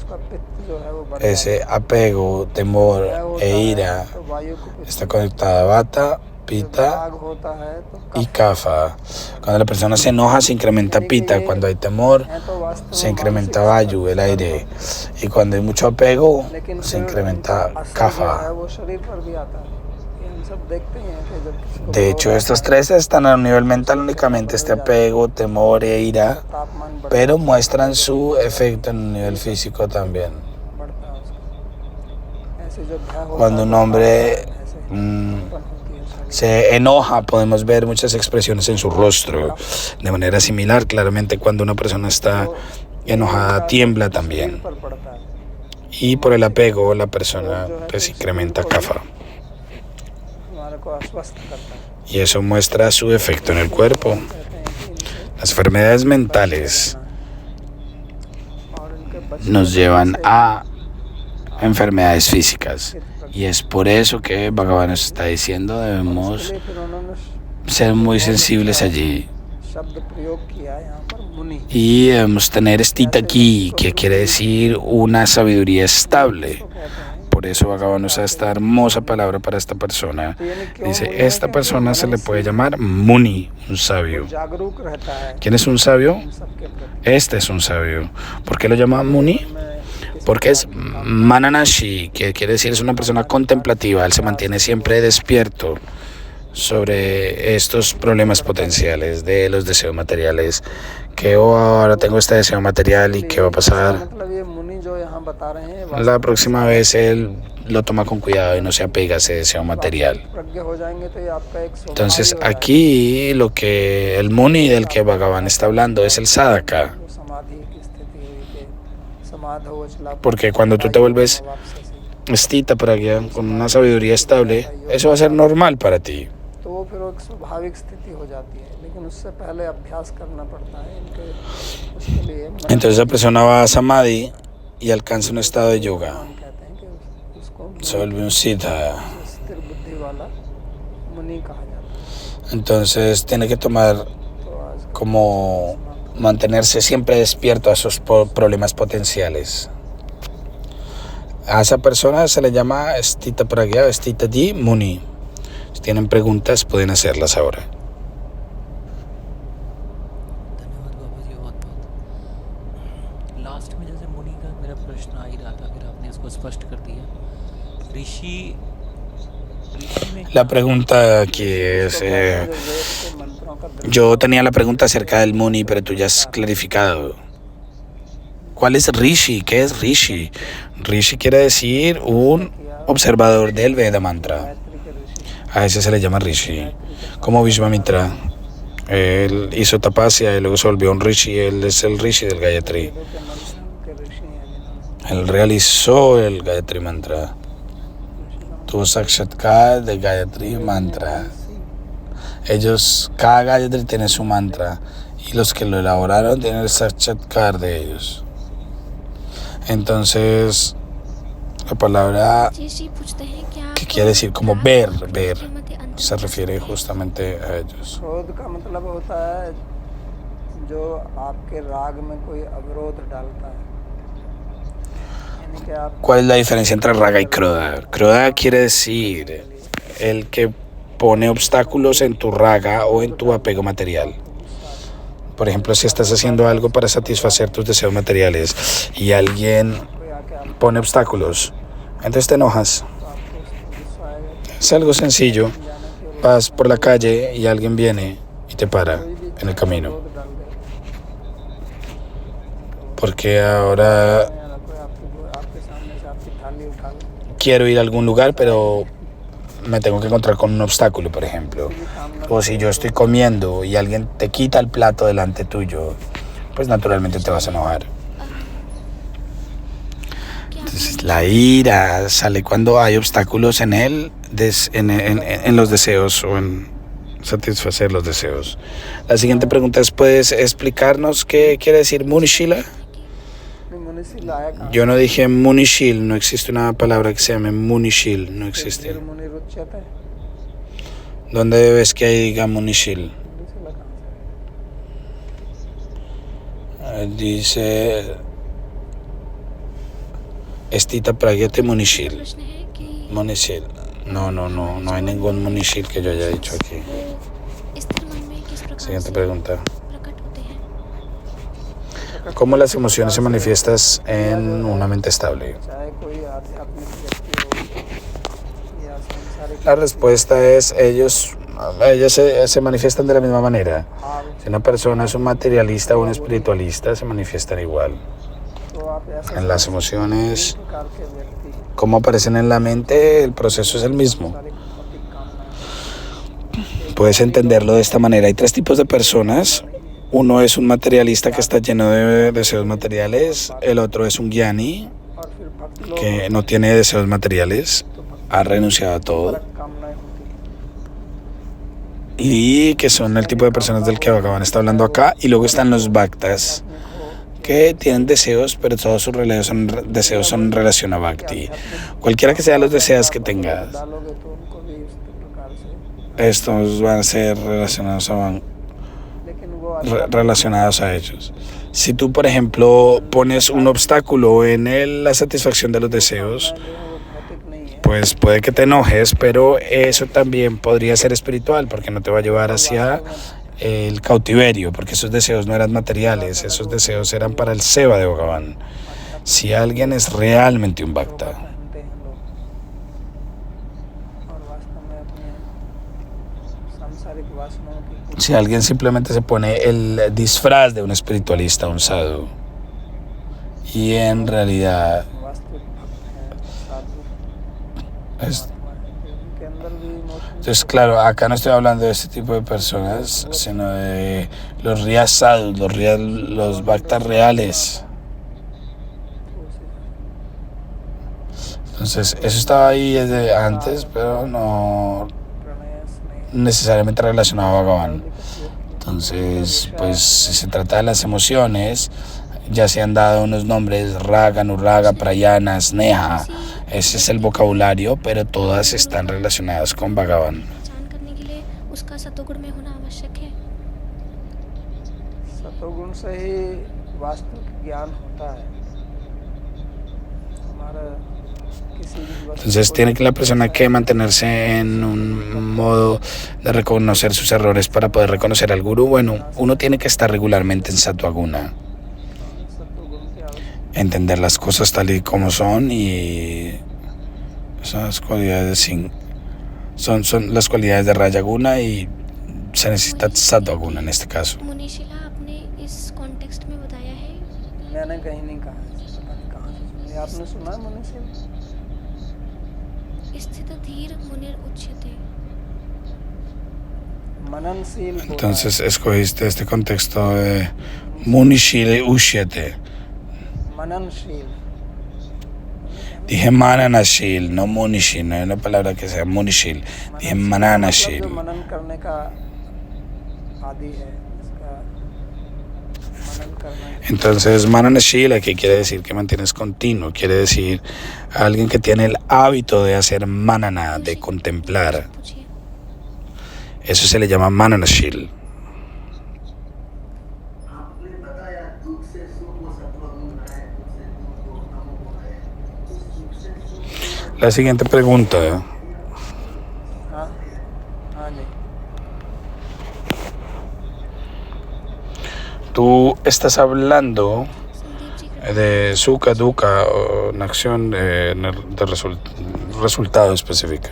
ese apego, temor e ira está conectado a Vata, Pitta y Kapha. Cuando la persona se enoja, se incrementa Pitta. Cuando hay temor, se incrementa Vayu, el aire. Y cuando hay mucho apego, se incrementa Kapha. De hecho, estos tres están a un nivel mental únicamente, este apego, temor e ira, pero muestran su efecto en un nivel físico también. Cuando un hombre se enoja, podemos ver muchas expresiones en su rostro. De manera similar, claramente, cuando una persona está enojada, tiembla también. Y por el apego, la persona pues incrementa Kapha. Y eso muestra su efecto en el cuerpo. Las enfermedades mentales nos llevan a enfermedades físicas. Y es por eso que Bhagavan nos está diciendo, debemos ser muy sensibles allí. Y debemos tener stita aquí, que quiere decir una sabiduría estable. Por eso Bhagavan usa esta hermosa palabra para esta persona. Dice, esta persona se le puede llamar Muni, un sabio. ¿Quién es un sabio? Este es un sabio. ¿Por qué lo llama Muni? Porque es Mananashi, que quiere decir es una persona contemplativa. Él se mantiene siempre despierto sobre estos problemas potenciales de los deseos materiales. Que ahora tengo este deseo material y qué va a pasar. जो यहाँ बता रहे हैं La próxima vez él lo toma con cuidado y no se apega a ese deseo material. प्रज्ञ हो जाएंगे तो ये आपका एक स्वभाव Entonces ही हो जाएगा। aquí lo que el Muni del que Bhagavan está hablando es el sadhaka. जो समाधि की स्थिति हुई कि समाधो वचला Porque cuando tú te vuelves stita pragya, con una sabiduría estable, eso va a ser normal para ti. तो वो फिर एक स्वाभाविक स्थिति हो जाती है, लेकिन उससे पहले अभ्यास करना पड़ता है इनके उसके लिए Entonces la persona va a samadhi y alcanza un estado de yoga. कहते हैं कि उसको Se vuelve un siddha. स्थिर बुद्धि वाला मुनि कहा जाता है। Entonces tiene que tomar तो आज como mantenerse siempre despierto a esos problemas potenciales. A esa persona se le llama Stita Pragya, Stita Di Muni. Si tienen preguntas pueden hacerlas ahora. धन्यवाद बाबा जी, बहुत बहुत। लास्ट में जैसे मुनि का मेरा प्रश्न आ ही रहा था, अगर आपने इसको स्पष्ट कर दिया। ऋषि में La pregunta aquí es... वेद के मंत्रों का yo tenía la pregunta acerca del Muni, pero tú ya has clarificado. ¿Cuál es Rishi? ¿Qué es Rishi? Rishi quiere decir un observador del Veda Mantra. Gayatri के ऋषि A ese se le llama Rishi. Como Vishvamitra. Él hizo tapasya y luego se volvió un Rishi. Él es el Rishi del Gayatri. वेदों के मंत्रों के ऋषि हैं जिन्होंने Él realizó el Gayatri Mantra. Tuvo Sakshatkar de Gayatri Mantra. Ellos, cada Gayatri tiene su mantra. Y los que lo elaboraron tienen el Sakshatkar de ellos. Entonces, la palabra que quiere decir como ver, se refiere justamente a ellos. क्रोध का मतलब होता है जो आपके राग में कोई अवरोध डालता है, यानी कि आप ¿Cuál es la diferencia entre Raga y Krodha? Krodha quiere decir el que pone obstáculos en tu raga o en tu apego material. Por ejemplo, si estás haciendo algo para satisfacer tus deseos materiales y alguien कोई आके आप pone obstáculos, entonces te enojas. तो आपको गुस्सा आएगा। Es algo sencillo. जाने के Vas por la calle y alguien viene y te para कोई भी en el camino. अवरोध डाल दे, Porque ahora या कोई आपके सामने से आपकी थाली उठा ले, quiero ir a algún lugar, pero me tengo que encontrar con un obstáculo, por ejemplo. O si yo estoy comiendo y alguien te quita el plato delante tuyo, pues naturalmente te vas a enojar. Entonces la ira sale cuando hay obstáculos en él, en los deseos o en satisfacer los deseos. La siguiente pregunta es, ¿puedes explicarnos qué quiere decir Munishila? नहीं मुनिषि लाया कहाँ Yo no dije Munishil, no existe una palabra que se llame Munishil, no से? existe. मुनि रुच्यते ¿Dónde ves que ahí diga Munishil? मुनिषि ला कहाँ से? Dice Stita Pragyate Munishil. प्रश्न है कि Munishil. No hay ningún Munishil que yo haya dicho aquí. वो स्थिर मन में किस प्रकार Siguiente से pregunta. प्रकट होते हैं। ¿Cómo las emociones se manifiestan en una mente estable? चाहे कोई आध्यात्मिक व्यक्ति हो या सांसारिक La respuesta es, ellas se manifiestan de la misma manera. भाव, Si una persona es un materialista o un espiritualista, se manifiestan igual. तो आप ऐसा En las emociones, प्रकार के व्यक्ति como aparecen en la mente, el proceso es el mismo. सारी भौतिक कामनाएं Puedes entenderlo de esta manera. Hay tres tipos de personas. Uno es un materialista que está lleno de deseos materiales. El otro es un gyani और फिर भक्त लोग que no tiene deseos materiales, ha renunciado a todo. परक कामनाएं होती हैं। Y que son el tipo de personas del que Bhagavan está hablando acá. Y luego están los bhaktas, que tienen deseos, pero todos sus deseos son en relación a bhakti. Cualquiera que sean los deseos que tengas, डालोगे तो उनको भी इस प्रकार से, estos van a ser लेकिन वो relacionados a ellos. Si tú, por ejemplo, pones un obstáculo en la satisfacción de los deseos, जो है वो भौतिक नहीं है, pues puede que te enojes, pero eso también podría ser espiritual, porque no te va a llevar hacia el cautiverio, porque esos deseos no eran materiales, esos deseos eran para el seva de Bhagavan. Si alguien es realmente un bhakta, पहनते हैं लोग और वास्तव में अपने सांसारिक वासनाओं की si alguien simplemente se pone el disfraz de un espiritualista, un sadhu, y en realidad वास्तविक भक्त हैं, साधु es, महात्मा हैं, तो उनके अंदर भी emotion entonces claro, acá no estoy hablando de este tipo de personas, sino de los Riyas Sadhus, los Bhaktas reales. Entonces, eso estaba ahí desde antes, pero no प्रणय स्नेह necesariamente relacionado a Bhagavan. Entonces, pues si se trata de las emociones, ya se han dado unos nombres, Raga, Nuraga, Prayana, Sneha, ese es el vocabulario, pero todas están relacionadas con Bhagavan. पहचान करने के लिए उसका सतोगुण में होना आवश्यक है। सतोगुण से ही वास्तविक ज्ञान होता है। हमारा किसी भी वस्तु Entonces को tiene que la persona que mantenerse en un modo de reconocer sus errores para poder reconocer al gurú. Bueno, uno tiene que estar regularmente en Sattva-guna, सतोगुण की आवश्यकता entender las cosas tal y como son, y esas cualidades son las cualidades de Rajaguna, y se necesita Sattva-guna en este caso. मुनीशिला आपने इस कॉन्टेक्स्ट में बताया है मैंने कहीं नहीं कहा है, पता नहीं कहाँ से सुनी आपने सुना है मनुष्य स्थित धीर मुनिर उच्यते। मननशील बोला है। Entonces escogiste este contexto de Munishile Ushyate. मननशील Dije Mananashil, no Munishil, no hay una palabra que sea Munishil. Dije मतलब Mananashil. जो मनन करने का आदि है, इसका मनन करना है। Entonces, Mananashil aquí quiere decir que mantienes continuo, quiere decir alguien que tiene el hábito de hacer manana, de contemplar. पूछिए। Eso se le llama Mananashil. आपने बताया दुख से सुख वो सत्वगुण है, दुख से दुख को तमोगुण है। उस दुख से सुख La siguiente pregunta. हाँ हाँ जी Tú estás hablando संदीप जी कृपया de Sukha Dukkha, o una acción de resultado específico.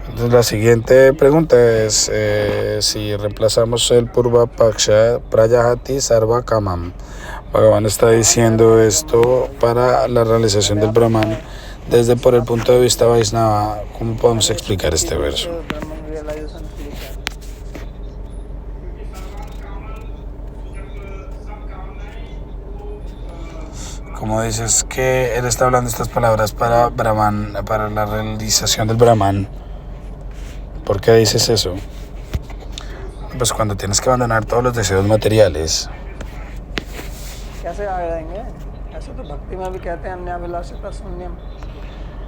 Entonces, la siguiente pregunta es si reemplazamos el Purva Paksha Prayahati Sarva Kamam. Bhagavan está diciendo esto para la realización del Brahman. Desde por el punto de vista Vaisnava, ¿cómo podemos explicar este verso? ब्रह्म रियलाइजेशन के लिए क्या Como dices que él está hablando estas palabras para Brahman, para la realización del Brahman. ¿Por qué dices eso? Pues cuando tienes que abandonar todos los deseos materiales. कैसे आ जाएंगे? ऐसे तो भक्ति में भी कहते हैं अन्याभिलाषिता शून्यम।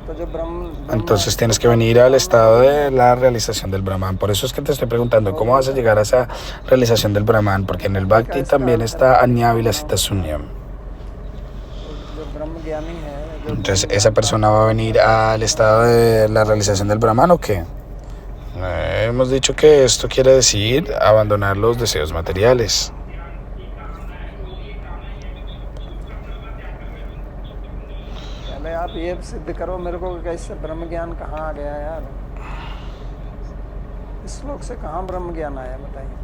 तो जो ब्रह्म Entonces tienes que venir al estado de la realización del Brahman. Por eso es que te estoy preguntando, ¿cómo vas a llegar a esa realización del Brahman? Porque en el Bhakti también está Anyavilasita Sunyam. जो ब्रह्म ज्ञानी है, जो Entonces, ¿esa persona va a venir al estado de la realización del Brahman o qué? Hemos dicho que esto quiere decir abandonar los deseos materiales. पहले आप ये सिद्ध करो मेरे को कि इससे ब्रह्म ज्ञान कहाँ आ गया यार। इस श्लोक से कहाँ ब्रह्म ज्ञान आया बताइए।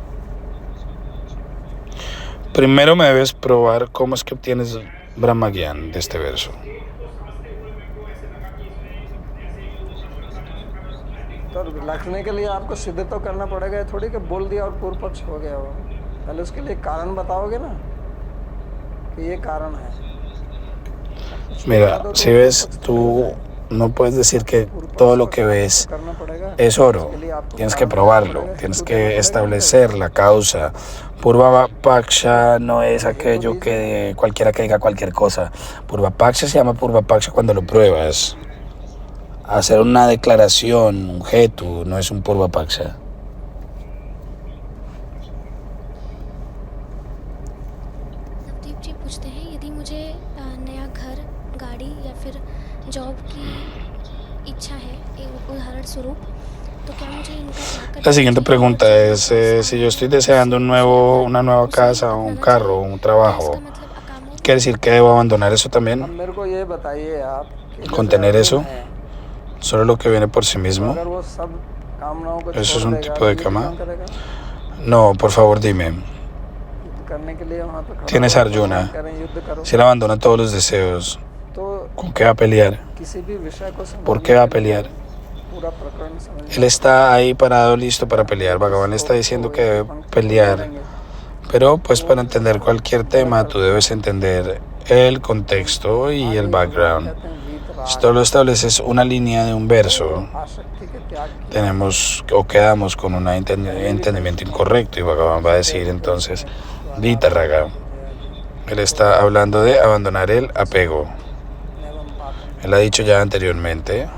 Primero me debes probar cómo es que obtienes Brahma Gyan de este verso. तो रखने के लिए आपको सिद्ध तो करना पड़ेगा, ये थोड़ी कि बोल दिया और पूर्व पक्ष हो गया हो। पहले उसके लिए कारण बताओगे ना कि ये कारण है। Mira, si ves, tú no puedes decir que todo lo que ves करना पड़ेगा। es oro. Tienes que probarlo, tienes que establecer la causa. Purva Paksha no es aquello que cualquiera que diga cualquier cosa. Purva Paksha se llama Purva Paksha cuando lo pruebas. Hacer una declaración, un hetu, no es un Purva Paksha. Navdeep जी पूछते हैं, यदि मुझे नया घर, गाड़ी या फिर जॉब की इच्छा है, एक उदाहरण स्वरूप, तो क्या मुझे इनका त्याग करना La siguiente चाहिए? pregunta es, si yo estoy deseando una nueva casa, un carro, un trabajo, इसका मतलब अकामों ¿quiere decir que debo abandonar eso अब también? मेरे को ये बताइए आप कि Contener जैसे eso, अर्जुन है, solo lo que viene por sí mismo. अगर वो सब कामनाओं को Eso es छोड़ un देगा tipo de तो युद्ध cama. क्यों करेगा? No, por favor, dime. युद्ध करने के लिए वहाँ पे खड़ा Tienes हुआ Arjuna. भगवान कह रहे हैं युद्ध करो। Si él abandona todos los deseos, तो ¿con qué va a pelear? किसी भी विषय को ¿Por qué va a समझने के लिए pelear? पूरा प्रकरण समझना Él está ahí parado, listo para pelear. Bhagavan le está diciendo que debe pelear. Pero pues para entender cualquier tema tú debes entender el contexto y el background. Si tú lo estableces una línea de un verso, आसक्ति के त्याग की tenemos o quedamos con un entendimiento incorrecto y Bhagavan va a decir entonces, Vitaraga. Él está hablando de abandonar el apego. एवं पापम Él ha dicho ya anteriormente,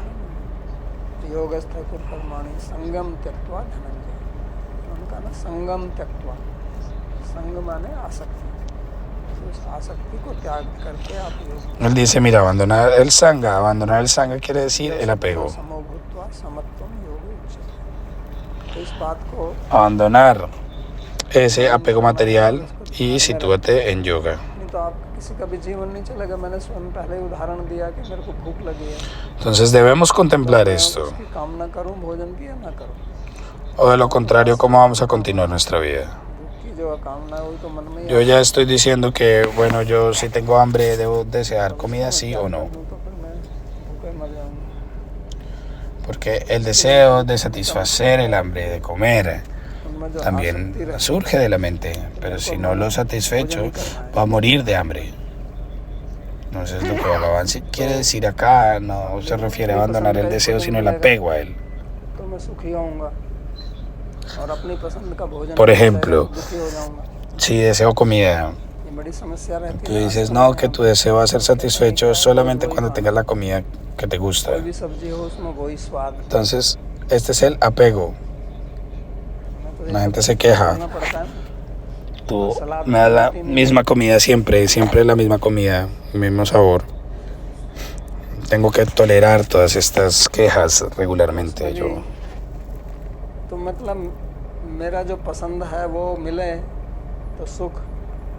योगस्थ कर्माणि संगम त्यक्त्वा धनंजय। उनका ना संगम त्यक्त्वा, संग माने आसक्ति, तो उस आसक्ति को त्याग करके आप योग él dice, mira, abandonar el sangha quiere decir el apego. समो भूत्वा समत्वम योग उच्यते। तो इस बात को Abandonar ese apego material y sitúate en yoga. नहीं तो आप किसी का भी जीवन नहीं चलेगा। मैंने स्वयं पहले ही उदाहरण दिया कि मेरे को भूख लगी है, Entonces debemos contemplar मैं esto. उसकी कामना करूं भोजन की या ना करूं। O de lo contrario, ¿cómo vamos a continuar nuestra vida? भूख की जो कामना है वही तो मन में ही Yo ya estoy diciendo que, bueno, yo si tengo hambre debo desear comida, sí o no. तो फिर मैं भूखे मर जाऊंगा। Porque el deseo de satisfacer el hambre de comer उनमें जो आसक्ति también रहती surge de la mente, pero si no lo satisfecho va a morir de hambre. Entonces lo que Bhagavan quiere decir acá no se refiere a abandonar el deseo, sino el apego a él. तो मैं सुखी होऊंगा और अपनी पसंद का भोजन Por ejemplo, दुखी हो जाऊंगा। Si deseo comida, ये बड़ी समस्या रहती tú है। dices, no, que tu deseo va a ser satisfecho solamente cuando tengas la comida que te gusta. कोई भी सब्जी हो उसमें वही स्वाद। Entonces, este es el apego. हमें तो La ये gente सब se queja. करना पड़ता है। Tú me das la misma comida siempre, siempre la misma comida, el mismo sabor. Tengo que tolerar todas estas quejas regularmente. Yo. तो मतलब मेरा जो पसंद है वो मिले तो सुख,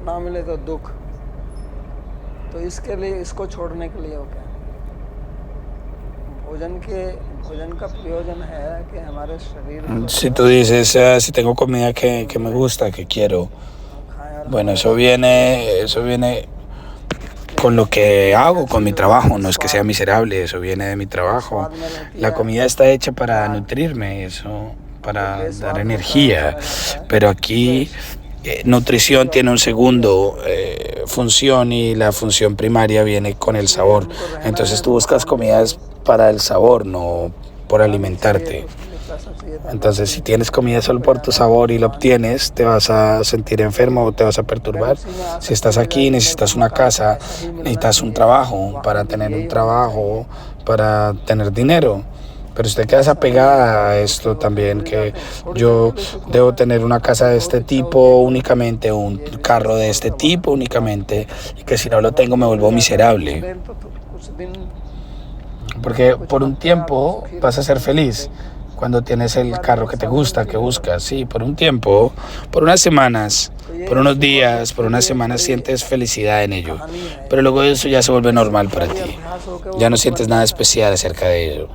ना मिले तो दुख। तो इसके लिए इसको छोड़ने के लिए हो क्या? भोजन का प्रयोजन है कि हमारे शरीर को Si tú dices, si tengo comida que me gusta, que quiero, खाएं और bueno, eso viene con lo que hago, con mi trabajo. No es que sea miserable, eso viene de mi trabajo. La comida está hecha para nutrirme, eso, para dar energía. Pero aquí nutrición tiene un segundo función y la función primaria viene con el sabor. Entonces tú buscas comidas para el sabor, no por alimentarte. Entonces si tienes comida solo por tu sabor y lo obtienes, te vas a sentir enfermo o te vas a perturbar. Si estás aquí, necesitas una casa, necesitas un trabajo, para tener un trabajo, para tener dinero. Pero si te quedas apegada a esto también, que yo debo tener una casa de este tipo únicamente, un carro de este tipo únicamente, y que si no lo tengo me vuelvo miserable. Porque por un tiempo vas a ser feliz cuando tienes el carro que te gusta, que buscas. Sí, por un tiempo, por unas semanas, por unos días, por unas semanas sientes felicidad en ello. Pero luego eso ya se vuelve normal para ti. Ya no sientes nada especial acerca de ello.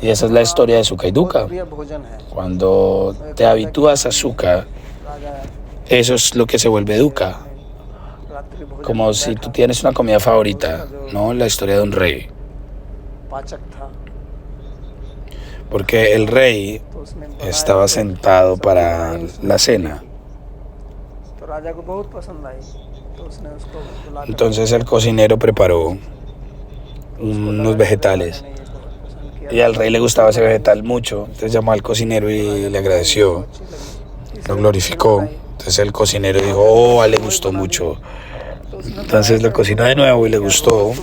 Y esa es la historia de Sukha y Dukkha. Cuando te habitúas a Sukha, eso es lo que se vuelve Dukkha. Como si tú tienes una comida favorita, ¿no? La historia de un rey. Porque el rey estaba sentado para la cena. Entonces el cocinero preparó unos vegetales y al rey le gustaba ese vegetal mucho. Entonces llamó al cocinero y le agradeció, lo glorificó. Entonces el cocinero dijo, oh, le gustó mucho. Entonces lo cocinó de nuevo y le gustó.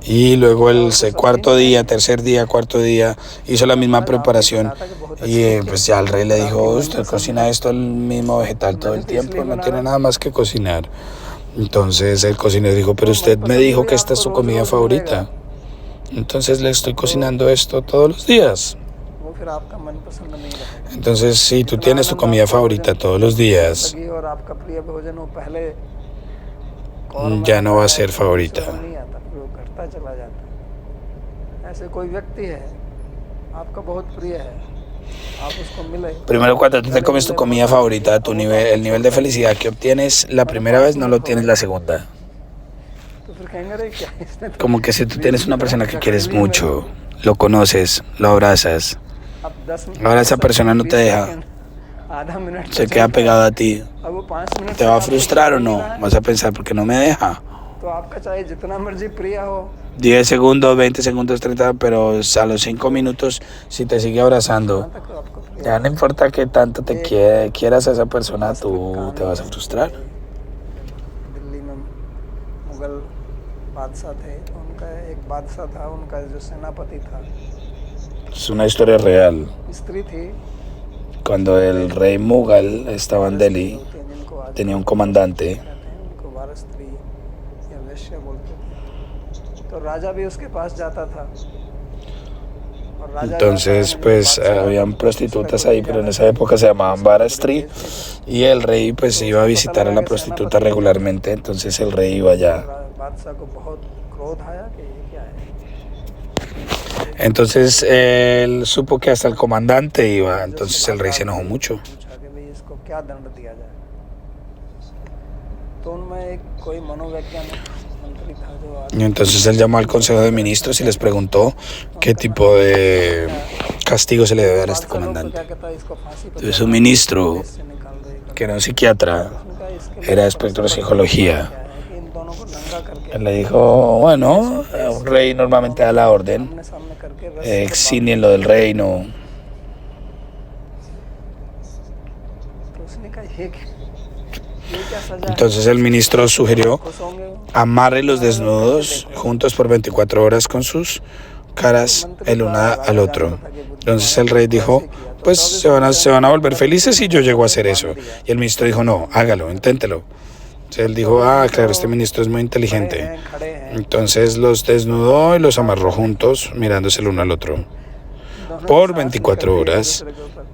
Y luego el cuarto día, tercer día, cuarto día, hizo la misma preparación. Y pues ya el rey le dijo, usted cocina esto, el mismo vegetal todo el tiempo, no tiene nada más que cocinar. Entonces el cocinero dijo, pero usted me dijo que esta es su comida favorita. Entonces le estoy cocinando esto todos los días. Entonces si tú tienes tu comida favorita todos los días, ya no va a ser favorita. ऐसे कोई व्यक्ति है आपका बहुत प्रिय है, आप उसको मिले, Primero, cuando tú te comes tu comida favorita, el nivel de felicidad que obtienes la primera vez no lo tienes la segunda. तो फिर कहेंगे अरे क्या इसने तो Como que si tú tienes una persona que quieres mucho, lo conoces, lo abrazas, अब 10 ahora esa persona no te deja, आधा minute se queda pegado a ti, अब वो 5 minute ¿te va a frustrar o no? Vas a pensar, ¿por qué no me deja? तो आपका चाहे जितना मर्जी प्रिय हो, 10 segundos, 20 segundos, 30, pero a los 5 minutos, si te sigue abrazando, तब तक आपको प्रिय ya no importa que tanto te quieras a esa persona, tú te vas a frustrar. Delhi में मुगल बादशाह थे, उनका एक बादशाह था, उनका जो सेनापति था, Es una historia real. स्त्री थी, Cuando el rey Mughal estaba en Delhi, होते हैं जिनको आज tenía un comandante कहते हैं, उनको वार स्त्री या वैश्य बोलते थे, तो राजा भी उसके पास जाता था। और राजा Entonces, जाता है, pues बादशाह habían prostitutas ahí, pero en esa época se llamaban Varastri, y el rey pues iba a visitar a la prostituta regularmente, entonces el rey iba allá. बादशाह को बहुत क्रोध आया कि ये क्या है, Entonces él supo que hasta el comandante iba, entonces el rey se enojó mucho. पूछा कि भाई इसको क्या दंड दिया जाए। तो उनमें एक कोई मनोवैज्ञानिक मंत्री था जो Y entonces él llamó al Consejo de Ministros y les preguntó qué tipo de castigo se le debe dar a este बादशाह लोग तो comandante. क्या कहता है, इसको फांसी पर Entonces un ministro, देश से निकाल दो, que era un psiquiatra, उनका इसके लिए era experto en psicología, क्या है कि इन दोनों को नंगा करके él le dijo, bueno, un rey normalmente da la orden, सामने सामने करके रस्सी से exilien lo del reino. बांध- तो उसने कहा ये क्या सजा है, Entonces el ministro sugirió, खुश होंगे वो? amarrenlos desnudos juntos por 24 horas con sus caras el uno al otro. Entonces el rey dijo, pues se van a volver felices si yo llego a hacer eso. Y el ministro dijo, no, hágalo, inténtelo. Entonces él dijo, ah, claro, este ministro es muy inteligente. खड़े हैं, Entonces los desnudó y los amarró juntos, mirándose el uno al otro. दोनों Por सांस 24 निकलती है एक horas. दूसरे के ऊपर।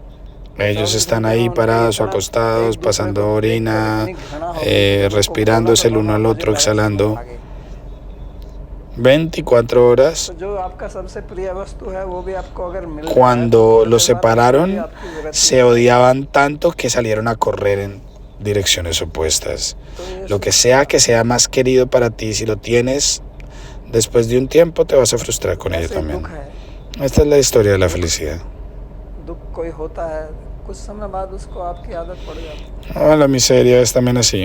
Ellos están ahí parados o acostados, pasando orina, respirándose el uno al otro, exhalando. 24 horas. तो जो आपका सबसे प्रिय वस्तु है वो भी आपको अगर मिल जाए, Cuando तो los उसके बाद separaron, भी आपकी विरक्ति se odiaban tanto que salieron a correr en direcciones opuestas. Lo que sea más querido para ti, si lo tienes, después de un tiempo te vas a frustrar con ello ऐसे también. दुख है, Esta es la historia de la felicidad. दुख कोई होता है, कुछ समय बाद उसको आपकी आदत पड़ जाती है, La miseria es también así.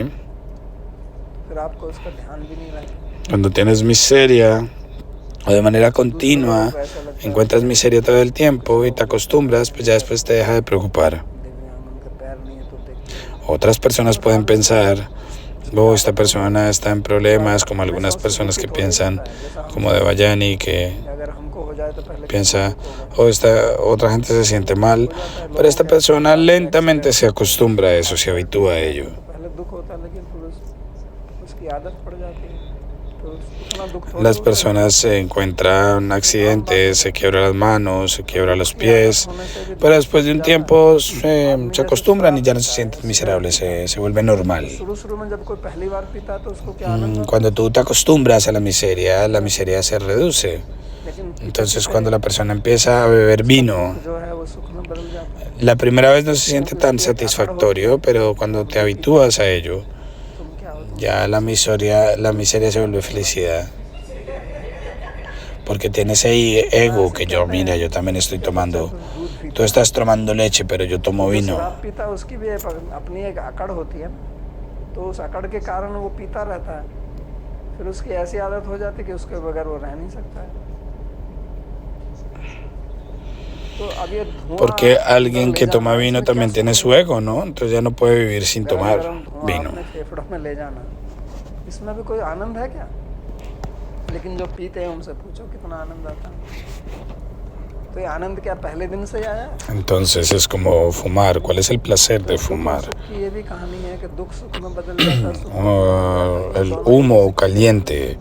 फिर आपको उसका ध्यान भी नहीं रहता। Cuando tienes miseria o de manera continua, encuentras miseria todo el tiempo y te acostumbras, pues ya después te deja de preocupar. दिव्यांग उनके पैर नहीं है तो देखते Otras personas pueden pensar, oh, esta persona está en problemas, como algunas personas que piensan, como de Bayani, que हैं, अगर हमको हो जाए तो पहले piensa, oh, esta otra gente se siente mal, pero esta persona lentamente se acostumbra a eso, se habitúa a ello. पहले दुख होता है, लेकिन फिर उसकी आदत पड़ जाती है, तो उतना दुख थोड़ा Las होता है। personas se encuentran un accidente, se quiebran las manos, se quiebran los pies, pero después de un tiempo se acostumbran y ya no se sienten miserables, se vuelve normal. शुरू में जब कोई पहली बार पीता है तो उसको क्या आनंद आता Cuando tú te acostumbras a la miseria se reduce. है, लेकिन Entonces cuando la persona empieza a beber vino, जो है वो सुख में बदल जाता है। la primera vez no se siente tan satisfactorio, pero cuando te habitúas a ello, तुम क्या हो, ya la miseria se vuelve felicidad. Porque tienes ahí ego que yo, mira, yo también estoy tomando. Tú estás tomando leche, pero yo tomo vino. शराब पीता है उसकी भी अपनी एक अकड़ होती है ना, तो उस अकड़ के कारण वो पीता रहता है, फिर उसकी ऐसी आदत हो जाती है कि उसके बगैर वो रह नहीं सकता है। तो अब ये धुआं Porque alguien ले que जाना, toma vino इसमें también क्या tiene सुख su ego, ¿no? Entonces ya no puede vivir sin है? tomar गरम धुआं vino. अपने फेफड़ों में ले जाना, इसमें भी कोई आनंद है क्या? लेकिन जो पीते हैं उनसे पूछो कितना आनंद आता है। तो ये आनंद क्या पहले दिन से ही आया है? Entonces es como fumar. ¿Cuál es el placer de fumar? सुख की ये भी कहानी है कि दुख सुख में बदल जाता है, सुख में El humo caliente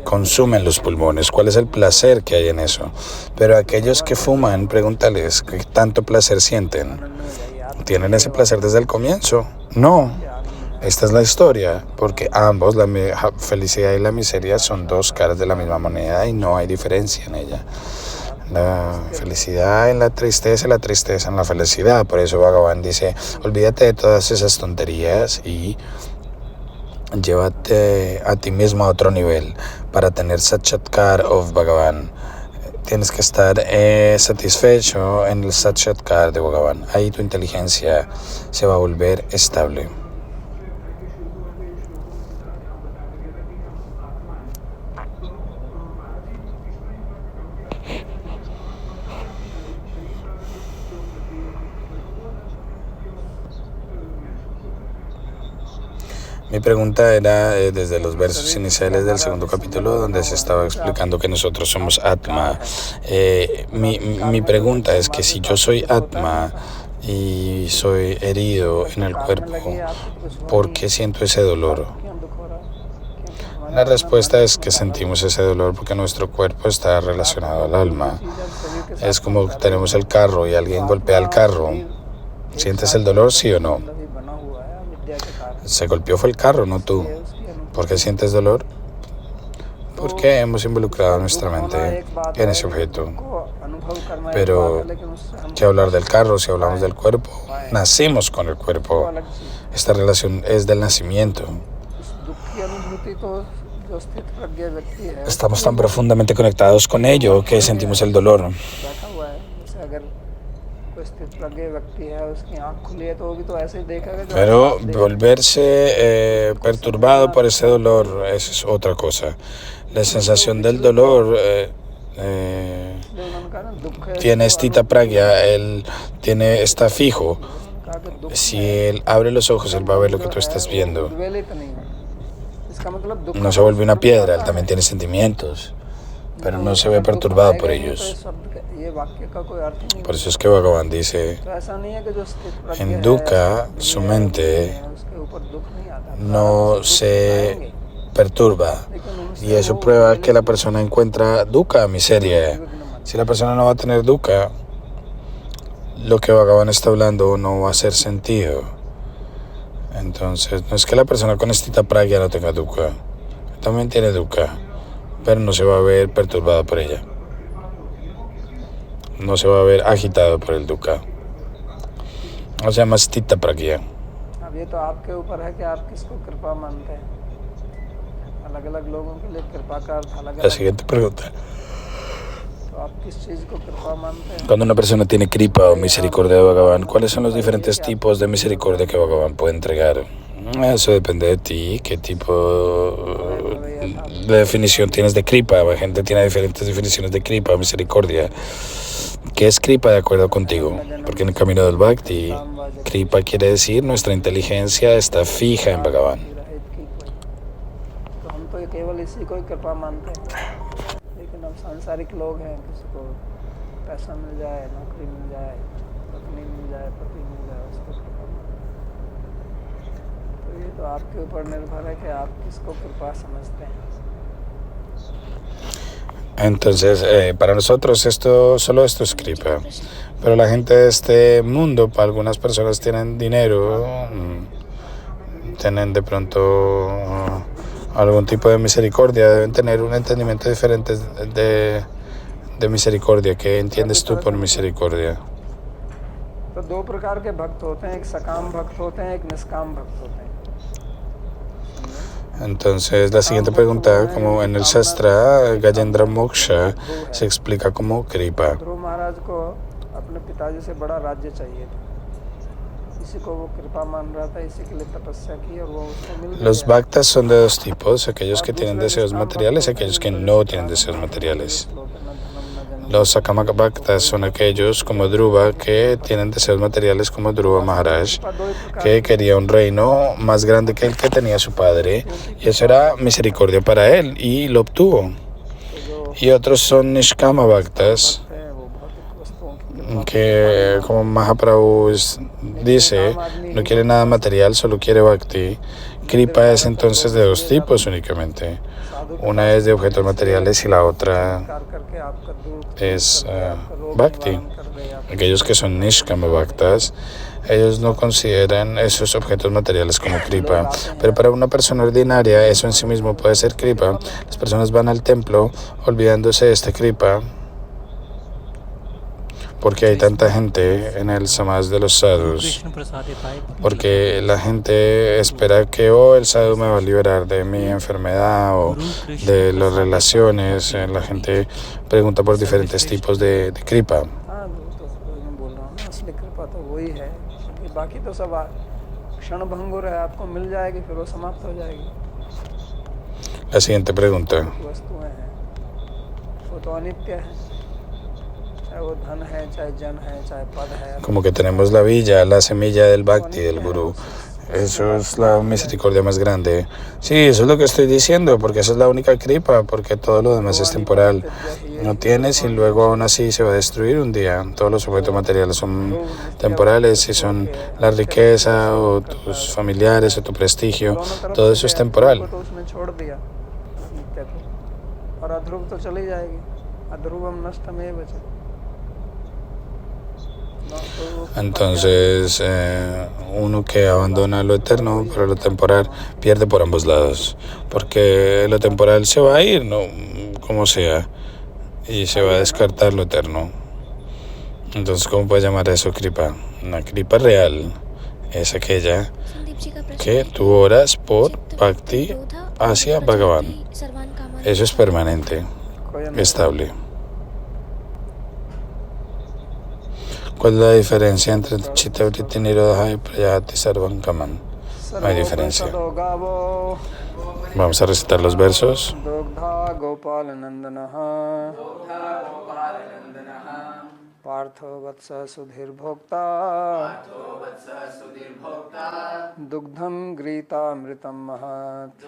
consume los pulmones. ¿Cuál es el placer que hay en eso? Pero aquellos que fuman, pregúntales qué tanto placer sienten. आनंद में जाइए आप। ¿Tienen ese placer desde el comienzo? No. Esta es la historia, porque ambos, la felicidad y la miseria, son dos caras de la misma moneda y no hay diferencia en ella. La felicidad en la tristeza en la felicidad. Por eso Bhagavan dice, olvídate de todas esas tonterías y llévate a ti mismo a otro nivel para tener Sakshatkar of Bhagavan. Tienes que estar satisfecho en el Sakshatkar de Bhagavan. Ahí tu inteligencia se va a volver estable. Mi pregunta era desde los versos iniciales del segundo capítulo, donde se estaba explicando que nosotros somos Atma. Mi pregunta es que si yo soy Atma y soy herido en el cuerpo, ¿por qué siento ese dolor? La respuesta es que sentimos ese dolor porque nuestro cuerpo está relacionado al alma. Es como tenemos el carro y alguien golpea el carro. ¿Sientes el dolor, sí o no? Se golpeó fue el carro, no tú. ¿Por qué sientes dolor? Porque hemos involucrado nuestra mente en ese objeto. Pero, ¿qué hablar del carro si hablamos del cuerpo? Nacimos con el cuerpo. Esta relación es del nacimiento. Estamos tan profundamente conectados con ello que sentimos el dolor. Pero volverse perturbado por ese dolor, eso es otra cosa. La sensación del dolor tiene stita pragya, él está fijo. Si él abre los ojos, él va a ver lo que tú estás viendo. No se vuelve una piedra, él también tiene sentimientos, pero no se ve perturbado por ellos. Por eso es que Bhagavan dice, en dukkha su mente no se perturba y eso prueba que la persona encuentra dukkha, miseria. Si la persona no va a tener dukkha, lo que Bhagavan está hablando no va a hacer sentido. Entonces, no es que la persona con stita pragya no tenga dukkha, también tiene dukkha, pero no se va a ver perturbada por ella. No se va a ver agitado por el dukkha. No se llama stita pragya. La siguiente pregunta. Cuando una persona tiene kripa o misericordia de Bhagavan, ¿cuáles son los diferentes tipos de misericordia que Bhagavan puede entregar? Eso depende de ti, qué tipo de definición tienes de kripa. La gente tiene diferentes definiciones de kripa, misericordia. ¿Qué es kripa de acuerdo contigo? Porque en el camino del bhakti, kripa quiere decir nuestra inteligencia está fija en Bhagavan. Entonces, para nosotros solo esto es kripa. Pero la gente de este mundo, para algunas personas tienen dinero, tienen de pronto algún tipo de misericordia, deben tener un entendimiento diferente de misericordia. ¿Qué entiendes tú por misericordia? Entonces, la siguiente pregunta, como en el Shastra, Gajendra Moksha se explica como kripa. Los bhaktas son de dos tipos, aquellos que tienen deseos materiales y aquellos que no tienen deseos materiales. Los Sakama Bhaktas son aquellos como Dhruva que tienen deseos materiales como Dhruva Maharaj, que quería un reino más grande que el que tenía su padre, y eso era misericordia para él, y lo obtuvo. Y otros son Nishkama Bhaktas, que como Mahaprabhu dice, no quiere nada material, solo quiere bhakti. Kripa es entonces de dos tipos únicamente. Una es de objetos materiales y la otra es bhakti. Aquellos que son Nishkama Bhaktas ellos no consideran esos objetos materiales como kripa, pero para una persona ordinaria eso en sí mismo puede ser kripa. Las personas van al templo olvidándose de este kripa porque hay tanta gente en el samadh de los sadhus, Krishna प्रसाद पाए भक्ति porque la gente espera que el sadhu me va a liberar de mi enfermedad o de las relaciones. La gente pregunta por diferentes tipos de kripa. हाँ तो मैं बोल रहा हूँ ना, असली कृपा तो वही है, बाकी तो सब क्षण भंगुर है, आपको मिल जाएगी फिर वो समाप्त हो जाएगी। La siguiente pregunta. वस्तुएं हैं वो तो अनित्य है, चाहे वो धन है, चाहे जन है, चाहे पद है। Como que tenemos la villa, la semilla del bhakti, del gurú. Eso es la misericordia más grande. Sí, eso es lo que estoy diciendo, porque esa es la única kripa, porque todo lo demás es temporal. No tienes y luego aún así se va a destruir un día. Todos los objetos materiales son temporales, y son la riqueza o tus familiares o tu prestigio, todo eso es temporal. तो उसने छोड़ दिया नित्य को, और अध्रुव तो चली जाएगी, अध्रुवम नष्टमेव च। Entonces, uno que abandona lo eterno para lo temporal pierde por ambos lados, porque lo temporal se va a ir, ¿no? Como sea, y se va a descartar lo eterno. Entonces, ¿cómo puedes llamar a eso kripa? Una kripa real es aquella Sandeep जी का प्रश्न que है tú oras por चित्त bhakti क्रोध hacia प्रजाति Bhagavan. सर्वान कामान Eso es permanente, estable. ¿Cuál es la diferencia entre Chitta Vritti Nirodha y Prajati Sarvam Kaman? No hay diferencia. Vamos a recitar los versos. दुग्धा गोपाल नंदनः पार्थो वत्स सुधीर भोक्ता दुग्धं गीतामृतं महत्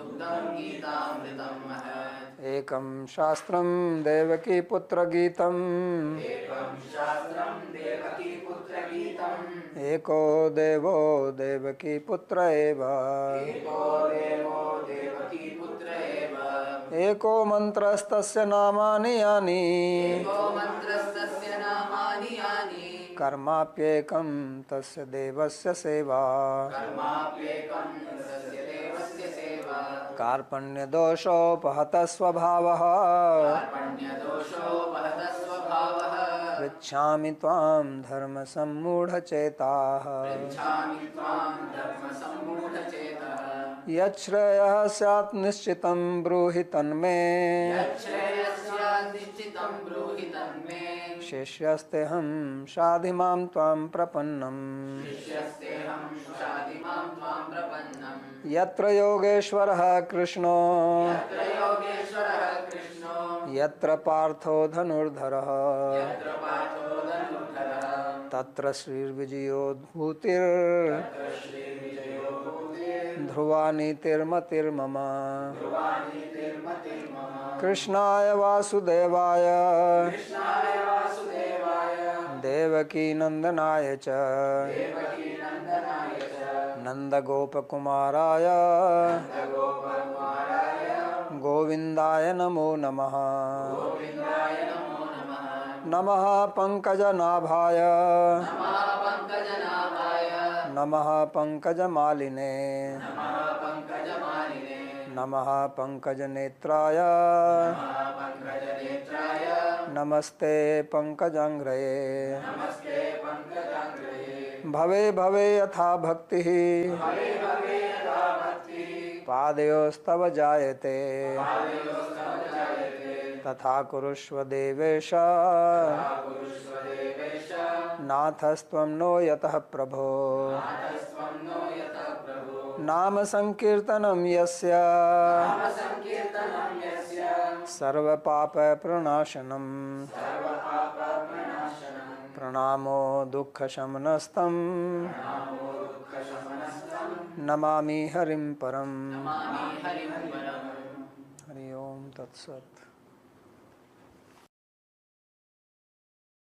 एकं शास्त्रं देवकी पुत्र गीतम् एको देवो देवकी पुत्र एव एको मंत्रस्तस्य नामानि यानि कर्माप्येकं तस्य देवस्य सेवा कार्पण्यदोषोपहतः स्वभावः पृच्छामि त्वां धर्मसम्मूढचेताः यच्छ्रेयः स्यात् निश्चितं ब्रूहि तन्मे शिष्यस्तेऽहं शाधि मां त्वां प्रपन्नम् यत्र योगेश्वरः कृष्णो यत्र पार्थो धनुर्धरः तत्र श्रीर्विजयो ध्रुवा नीतिर्मतिर्मम कृष्णाय वासुदेवाय देवकी नंदनाय च नंदगोपकुमाराय गोविंदाय नमो नमः नमः पंकजनाभाय नमः पंकजमालिने नमः पंकजनेत्राय नमस्ते पंकजांघ्रये भवे भवे यथा भक्तिः पादयोस्तव जायते तथा कुरुष्व देवेश नाथस्त्वं नो यतः प्रभो नाम संकीर्तनं यस्य सर्वपाप प्रणाशनम् प्रणामो दुःखशमनस्तं नमामि हरिं परम् हरि ओम तत्सत्।